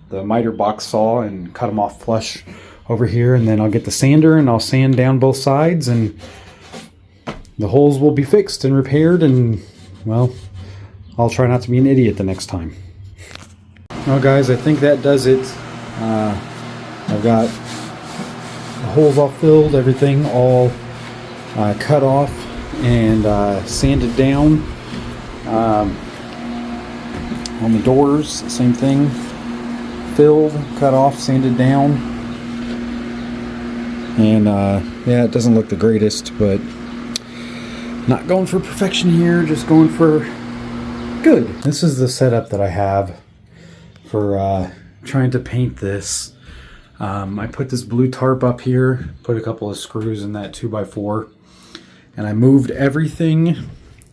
the miter box saw and cut them off flush over here, and then I'll get the sander and I'll sand down both sides, and the holes will be fixed and repaired, and well, I'll try not to be an idiot the next time. Well guys, I think that does it. I've got the holes all filled, everything all cut off and sanded down. On the doors, same thing. Filled, cut off, sanded down. And yeah, it doesn't look the greatest, but not going for perfection here, just going for good. This is the setup that I have for trying to paint this. I put this blue tarp up here, put a couple of screws in that 2x4, and I moved everything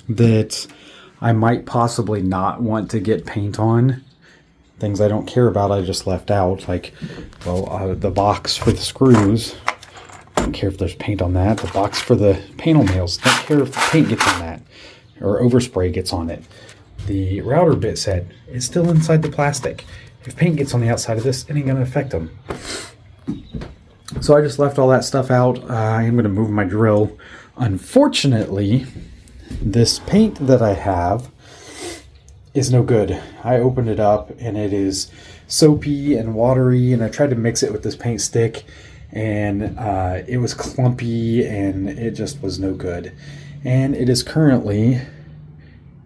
that I might possibly not want to get paint on. Things I don't care about I just left out, like, well, the box for the screws. don't care if there's paint on that. The box for the panel nails, don't care if the paint gets on that or overspray gets on it. The router bit set is still inside the plastic. If paint gets on the outside of this, it ain't gonna affect them. So I just left all that stuff out. I am gonna move my drill. Unfortunately, this paint that I have is no good. I opened it up and it is soapy and watery, and I tried to mix it with this paint stick, and it was clumpy and it just was no good. And it is currently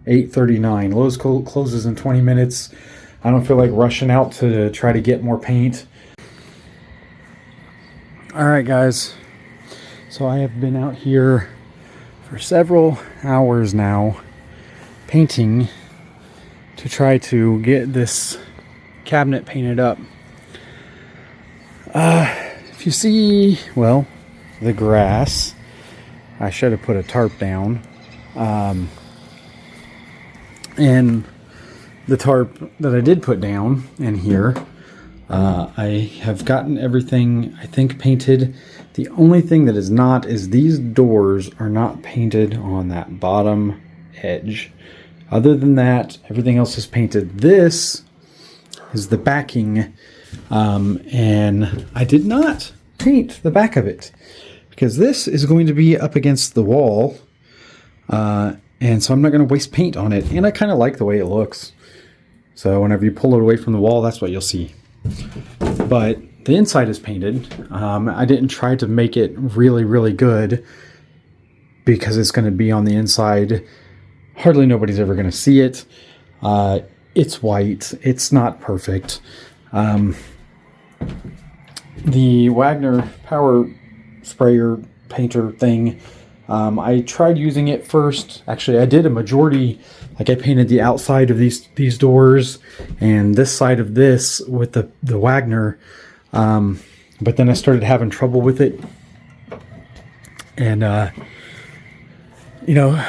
8:39. Lowe's closes in 20 minutes. I don't feel like rushing out to try to get more paint. Alright guys, so I have been out here for several hours now painting to try to get this cabinet painted up. If you see, well, the grass, I should have put a tarp down. And the tarp that I did put down in here, I have gotten everything, I think, painted. The only thing that is not is these doors are not painted on that bottom edge. Other than that, everything else is painted. This is the backing, and I did not paint the back of it because this is going to be up against the wall, and so I'm not going to waste paint on it, and I kind of like the way it looks. So whenever you pull it away from the wall, that's what you'll see. But the inside is painted. I didn't try to make it really, really good because it's going to be on the inside. Hardly nobody's ever going to see it. It's white. It's not perfect. The Wagner power sprayer painter thing, I tried using it first. Actually, I did a majority. Like I painted the outside of these doors and this side of this with the Wagner. But then I started having trouble with it. And, you know,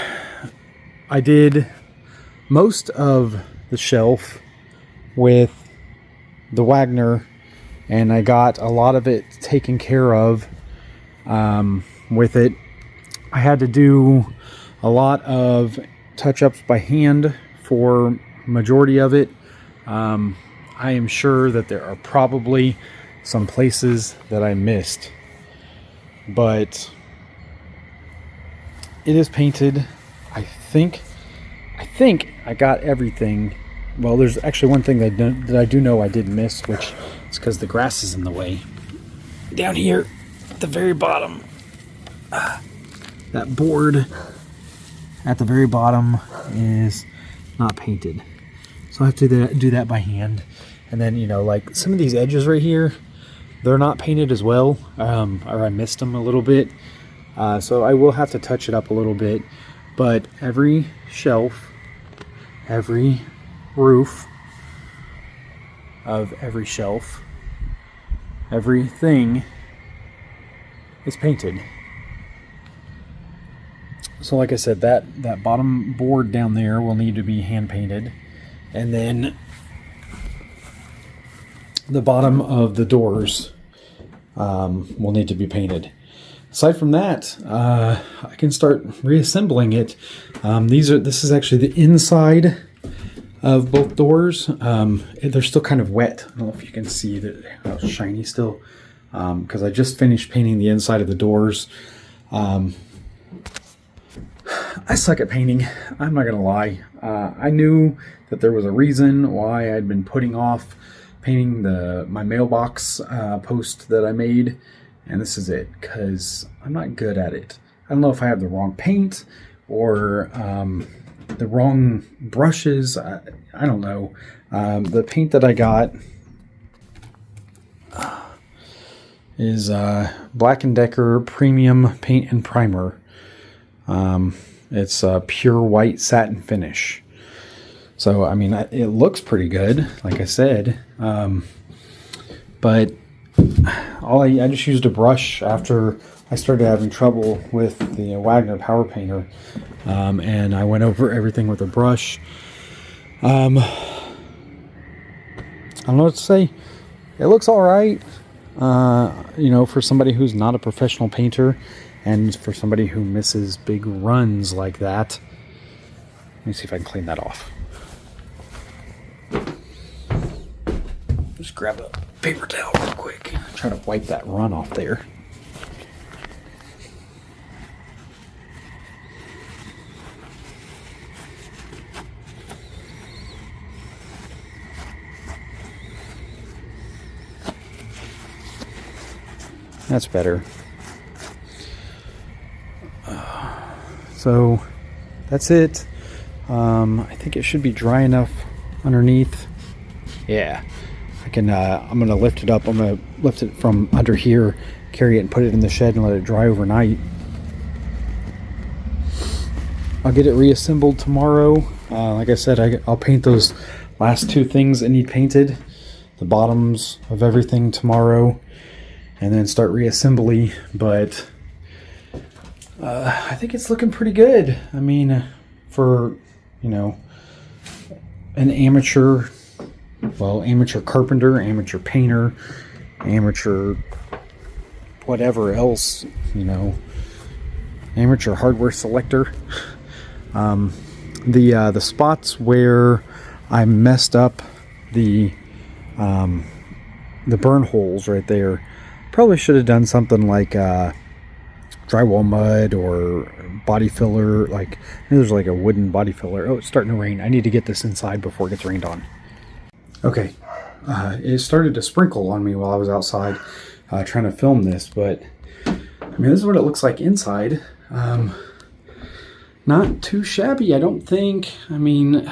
I did most of the shelf with the Wagner, and I got a lot of it taken care of with it. I had to do a lot of touch-ups by hand for majority of it. I am sure that there are probably some places that I missed, but it is painted. I think I got everything. Well, there's actually one thing that I do know I did miss, which is because the grass is in the way. Down here at the very bottom, that board at the very bottom is not painted. So I have to do that by hand. And then, you know, like some of these edges right here, they're not painted as well, or I missed them a little bit. So I will have to touch it up a little bit. But every shelf, every roof of every shelf, everything is painted. So like I said, that bottom board down there will need to be hand painted, and then the bottom of the doors will need to be painted. Aside from that, I can start reassembling it. This is actually the inside of both doors. They're still kind of wet. I don't know if you can see that how shiny still, because I just finished painting the inside of the doors. I suck at painting. I'm not gonna lie. I knew that there was a reason why I'd been putting off painting my mailbox post that I made, and this is it, because I'm not good at it. I don't know if I have the wrong paint or the wrong brushes. I don't know. The paint that I got is Black & Decker Premium Paint and Primer. It's a pure white satin finish. So, I mean, it looks pretty good, like I said. But I just used a brush after I started having trouble with the Wagner Power Painter. And I went over everything with a brush. I don't know what to say. It looks all right. you know, for somebody who's not a professional painter and for somebody who misses big runs like that. Let me see if I can clean that off. Just grab a paper towel real quick. Try to wipe that run off there. That's better. So that's it. I think it should be dry enough underneath. Yeah, I can. I'm gonna lift it up. I'm gonna lift it from under here, carry it and put it in the shed and let it dry overnight. I'll get it reassembled tomorrow. Like I said, I'll paint those last two things that need painted, the bottoms of everything tomorrow, and then start reassembly. But I think it's looking pretty good. I mean, for, you know, an amateur carpenter, amateur painter, amateur whatever else, you know, amateur hardware selector. The spots where I messed up the burn holes right there, probably should have done something like drywall mud or body filler. Like, there's like a wooden body filler. Oh, it's starting to rain. I need to get this inside before it gets rained on. Okay, it started to sprinkle on me while I was outside trying to film this, but I mean, this is what it looks like inside. Not too shabby, I don't think. I mean,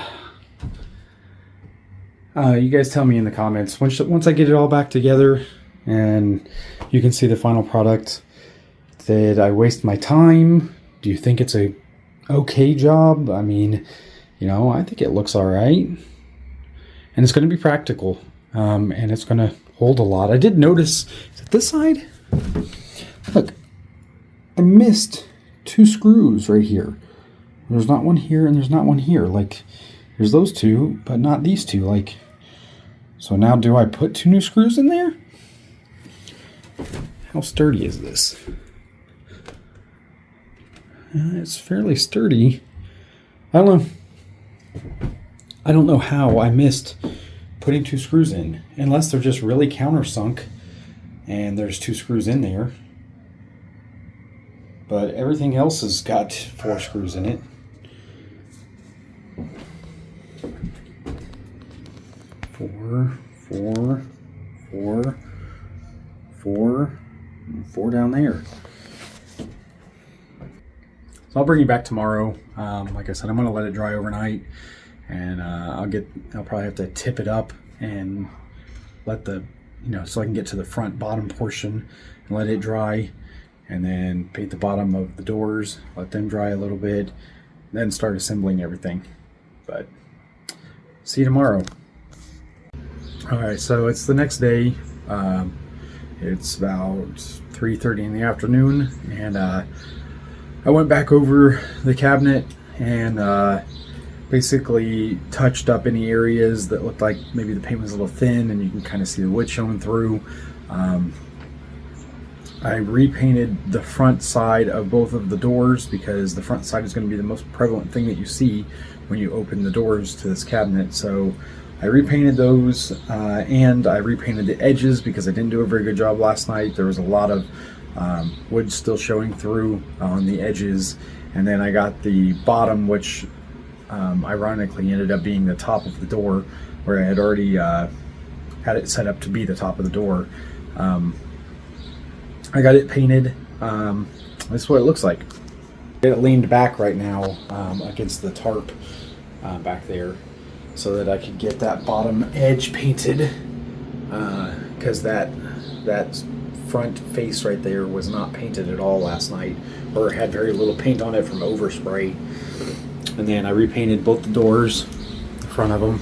you guys tell me in the comments once I get it all back together and you can see the final product. Did I waste my time? Do you think it's a okay job? I mean, you know, I think it looks all right. And it's going to be practical. And it's going to hold a lot. I did notice, is it this side? Look, I missed 2 screws right here. There's not one here and there's not one here. Like, there's those 2, but not these 2. Like, so now do I put 2 new screws in there? How sturdy is this? It's fairly sturdy. I don't know how I missed putting 2 screws in, unless they're just really countersunk and there's 2 screws in there. But everything else has got 4 screws in it. 4, 4, 4, 4, and 4 down there. So I'll bring you back tomorrow. Like I said, I'm gonna let it dry overnight, and I'll probably have to tip it up and let the, you know, so I can get to the front bottom portion and let it dry, and then paint the bottom of the doors, let them dry a little bit, then start assembling everything. But see you tomorrow. All right, so it's the next day. It's about 3:30 in the afternoon, and I went back over the cabinet and basically touched up any areas that looked like maybe the paint was a little thin and you can kind of see the wood showing through. I repainted the front side of both of the doors because the front side is going to be the most prevalent thing that you see when you open the doors to this cabinet. So I repainted those and I repainted the edges because I didn't do a very good job last night. There was a lot of wood still showing through on the edges, and then I got the bottom, which ironically ended up being the top of the door, where I had already had it set up to be the top of the door. I got it painted. This is what it looks like. It leaned back right now against the tarp back there, so that I could get that bottom edge painted, because that front face right there was not painted at all last night, or had very little paint on it from overspray. And then I repainted both the doors, the front of them,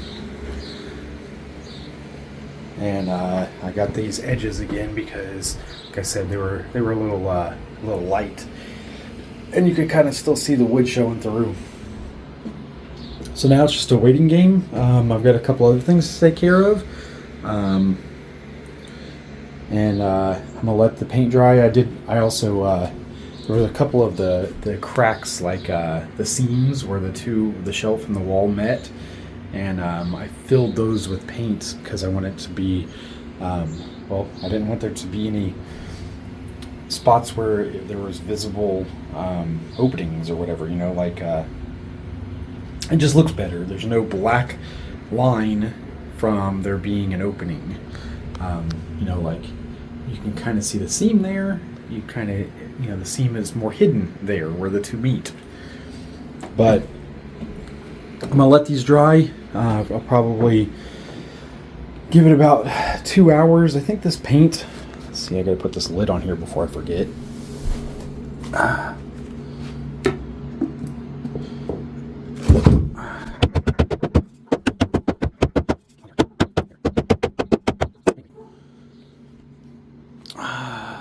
and I got these edges again because, like I said, they were a little light, and you could kind of still see the wood showing through. So now it's just a waiting game. I've got a couple other things to take care of. and I'm gonna let the paint dry. I also there was a couple of the cracks, like the seams where the shelf and the wall met, and I filled those with paint because I want it to be well, I didn't want there to be any spots where there was visible openings or whatever, you know, like it just looks better. There's no black line from there being an opening. You know, like you can kind of see the seam there. You kind of, you know, the seam is more hidden there where the two meet. But I'm gonna let these dry. I'll probably give it about 2 hours. I think this paint, let's see, I gotta put this lid on here before I forget.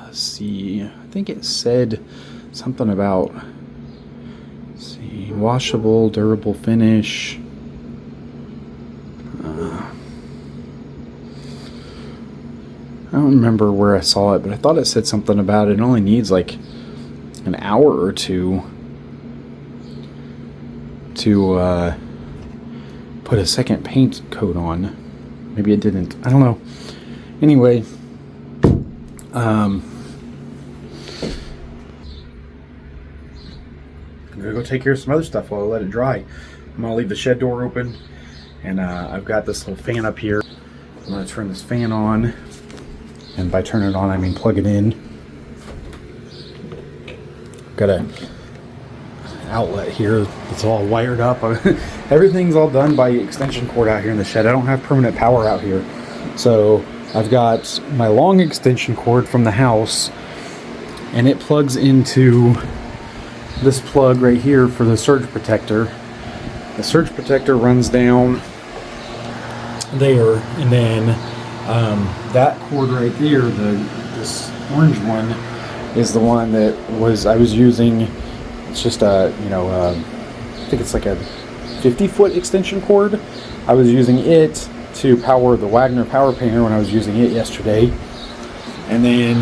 Let's see, I think it said something about, let's see, washable, durable finish. I don't remember where I saw it, but I thought it said something about it only needs like an hour or two to put a second paint coat on. Maybe it didn't. I don't know. Anyway, I'm gonna go take care of some other stuff while I let it dry. I'm gonna leave the shed door open, and I've got this little fan up here. I'm gonna turn this fan on. And by turn it on, I mean plug it in. Got a outlet here that's all wired up. Everything's all done by extension cord out here in the shed. I don't have permanent power out here. So I've got my long extension cord from the house, and it plugs into this plug right here for the surge protector. The surge protector runs down there, and then that cord right there, this orange one, is the one that I was using. It's just a, you know, I think it's like a 50-foot extension cord. I was using it to power the Wagner power painter when I was using it yesterday. And then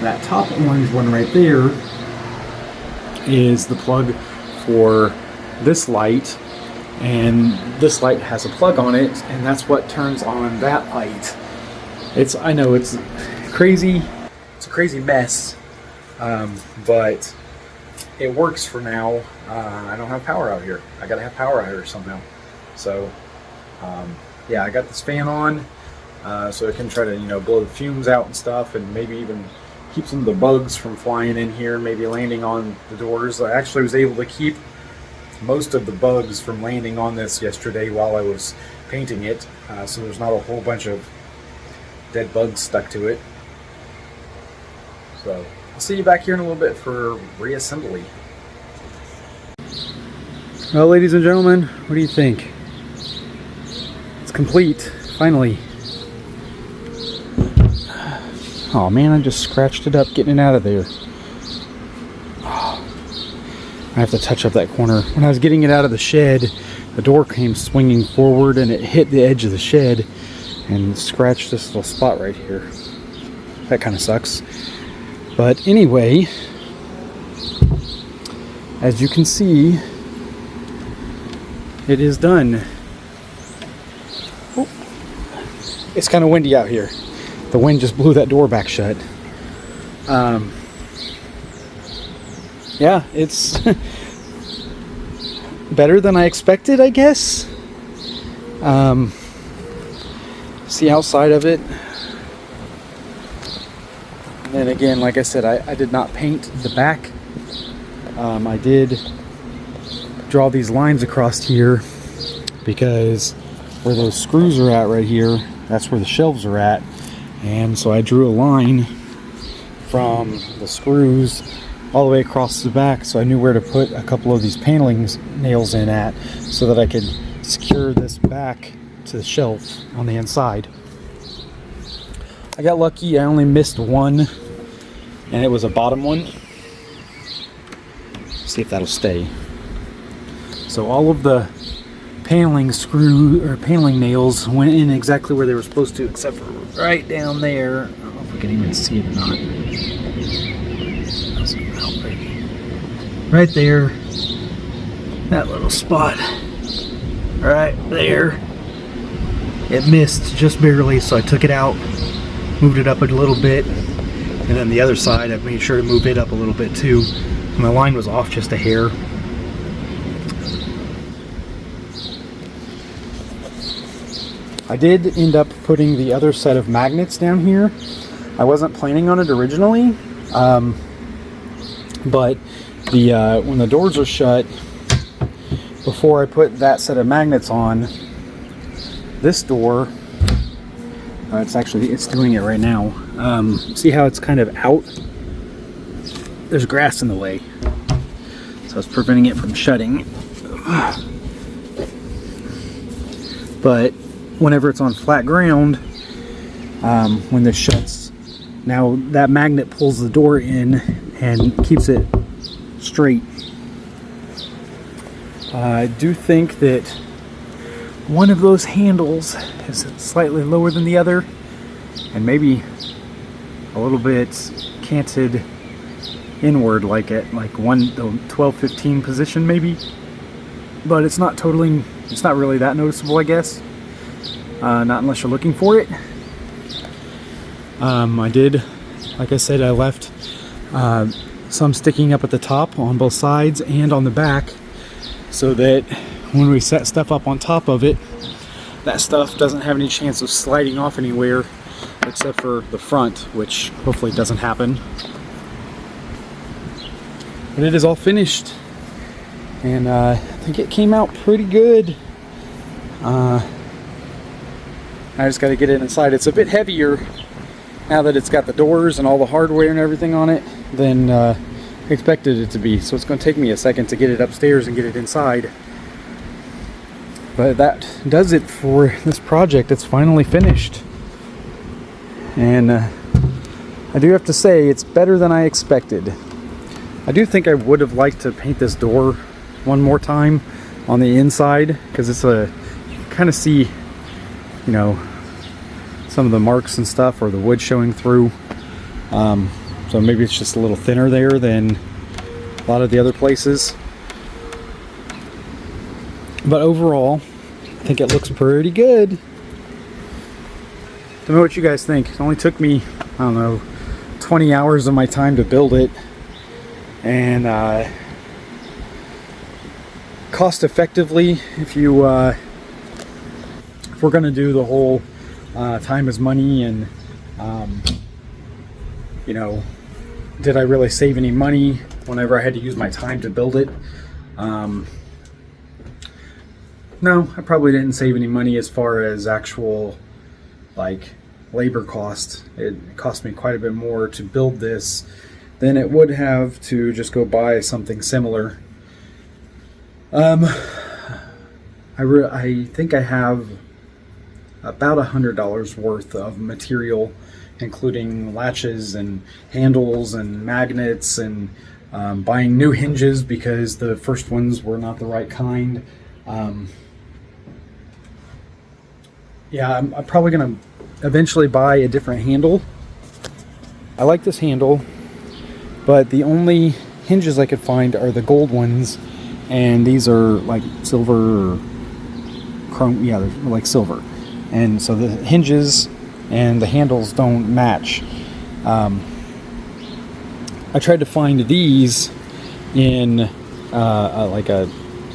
that top orange one right there is the plug for this light. And this light has a plug on it, and that's what turns on that light. I know it's crazy. It's a crazy mess, but it works for now. I don't have power out here. I gotta have power out here somehow. So, yeah, I got this fan on, so I can try to, you know, blow the fumes out and stuff, and maybe even keep some of the bugs from flying in here, maybe landing on the doors. I actually was able to keep most of the bugs from landing on this yesterday while I was painting it, so there's not a whole bunch of dead bugs stuck to it. So I'll see you back here in a little bit for reassembly. Well, ladies and gentlemen, what do you think? It's complete, finally. Oh man, I just scratched it up getting it out of there. I have to touch up that corner. When I was getting it out of the shed, the door came swinging forward and it hit the edge of the shed and scratched this little spot right here. That kind of sucks. But anyway, as you can see, it is done. Oh, it's kind of windy out here. The wind just blew that door back shut. Yeah, it's better than I expected, I guess. See outside of it. And then again, like I said, I did not paint the back. I did draw these lines across here because where those screws are at right here, that's where the shelves are at. And so I drew a line from the screws all the way across the back, so I knew where to put a couple of these paneling nails in at so that I could secure this back to the shelf on the inside. I got lucky, I only missed one, and it was a bottom one. See if that'll stay. So all of the paneling nails went in exactly where they were supposed to, except for right down there. I don't know if we I can even see it or not. Out, baby. Right there. That little spot. Right there. It missed just barely, so I took it out, moved it up a little bit, and then the other side I made sure to move it up a little bit too. My line was off just a hair. I did end up putting the other set of magnets down here. I wasn't planning on it originally, but when the doors are shut, before I put that set of magnets on, this door, it's doing it right now. See how it's kind of out? There's grass in the way, so it's preventing it from shutting. But whenever it's on flat ground, when this shuts, now that magnet pulls the door in and keeps it straight. I do think that one of those handles is slightly lower than the other, and maybe a little bit canted inward, like the 12-15 position maybe, but it's not really that noticeable, I guess. Not unless you're looking for it. I did, like I said, I left some sticking up at the top on both sides and on the back, so that when we set stuff up on top of it, that stuff doesn't have any chance of sliding off anywhere except for the front, which hopefully doesn't happen. But it is all finished, and I think it came out pretty good. I just got to get it inside. It's a bit heavier now that it's got the doors and all the hardware and everything on it than expected it to be. So it's going to take me a second to get it upstairs and get it inside. But that does it for this project. It's finally finished. And I do have to say, it's better than I expected. I do think I would have liked to paint this door one more time on the inside, because it's you kind of see, you know, some of the marks and stuff, or the wood showing through. So maybe it's just a little thinner there than a lot of the other places. But overall, I think it looks pretty good. Tell me what you guys think. It only took me, I don't know, 20 hours of my time to build it. And cost effectively, if we're going to do the whole time is money, and you know, did I really save any money whenever I had to use my time to build it? No, I probably didn't save any money as far as actual like labor cost. It cost me quite a bit more to build this than it would have to just go buy something similar. I think I have about $100 worth of material, including latches and handles and magnets, and buying new hinges because the first ones were not the right kind. Yeah, I'm probably gonna eventually buy a different handle. I like this handle, but the only hinges I could find are the gold ones, and these are like silver or chrome. Yeah, they're like silver, and so the hinges and the handles don't match. I tried to find these in like a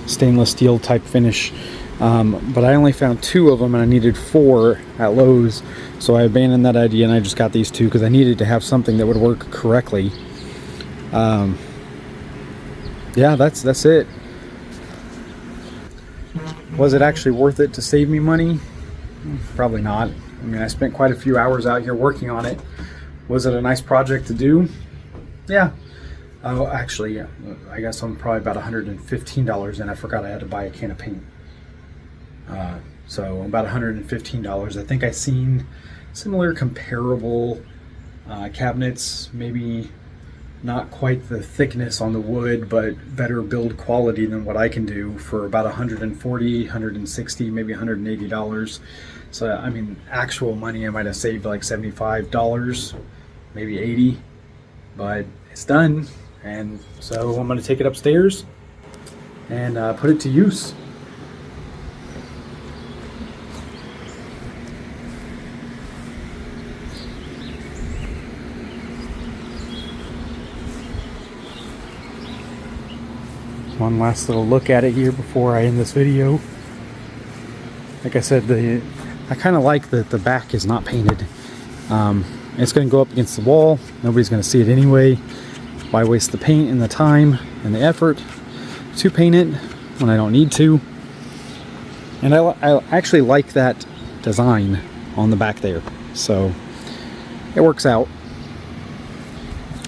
stainless steel type finish, but I only found 2 of them, and I needed 4 at Lowe's, so I abandoned that idea and I just got these 2 because I needed to have something that would work correctly. Yeah, that's it. Was it actually worth it to save me money? Probably not. I mean, I spent quite a few hours out here working on it. Was it a nice project to do? Yeah. Oh, actually, yeah. I guess I'm probably about $115, and I forgot I had to buy a can of paint. So about $115. I think I've seen similar comparable cabinets, maybe not quite the thickness on the wood, but better build quality than what I can do for about 140, 160, maybe $180. So I mean, actual money I might have saved like $75, maybe 80, but it's done. And so I'm going to take it upstairs and put it to use. One last little look at it here before I end this video. Like I said, I kind of like that the back is not painted. It's going to go up against the wall. Nobody's going to see it anyway. Why waste the paint and the time and the effort to paint it when I don't need to? And I actually like that design on the back there, so it works out.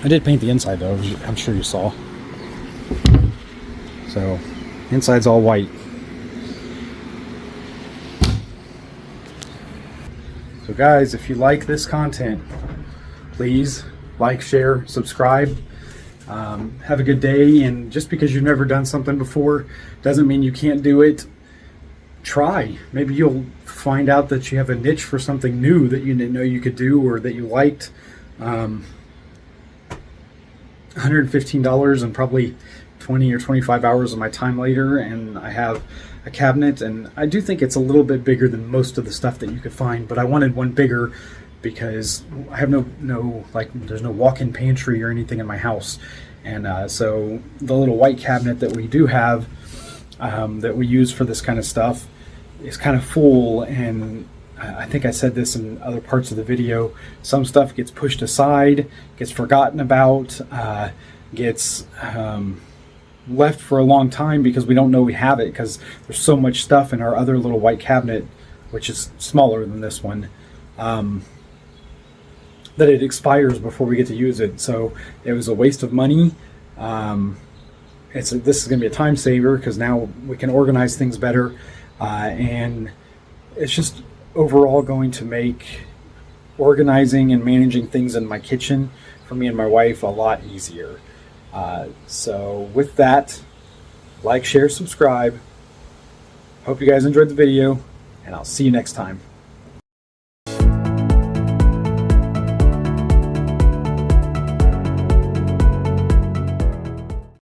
I did paint the inside though, I'm sure you saw. So inside's all white. So guys, if you like this content, please like, share, subscribe. Have a good day. And just because you've never done something before doesn't mean you can't do it. Try. Maybe you'll find out that you have a niche for something new that you didn't know you could do or that you liked. $115 and probably 20 or 25 hours of my time later, and I have a cabinet, and I do think it's a little bit bigger than most of the stuff that you could find, but I wanted one bigger because I have no like, there's no walk-in pantry or anything in my house. And so the little white cabinet that we do have, that we use for this kind of stuff, is kind of full. And I think I said this in other parts of the video, some stuff gets pushed aside, gets forgotten about, gets left for a long time because we don't know we have it, because there's so much stuff in our other little white cabinet, which is smaller than this one, that it expires before we get to use it. So it was a waste of money. This is going to be a time saver because now we can organize things better, and it's just overall going to make organizing and managing things in my kitchen for me and my wife a lot easier. So with that, like, share, subscribe. Hope you guys enjoyed the video, and I'll see you next time.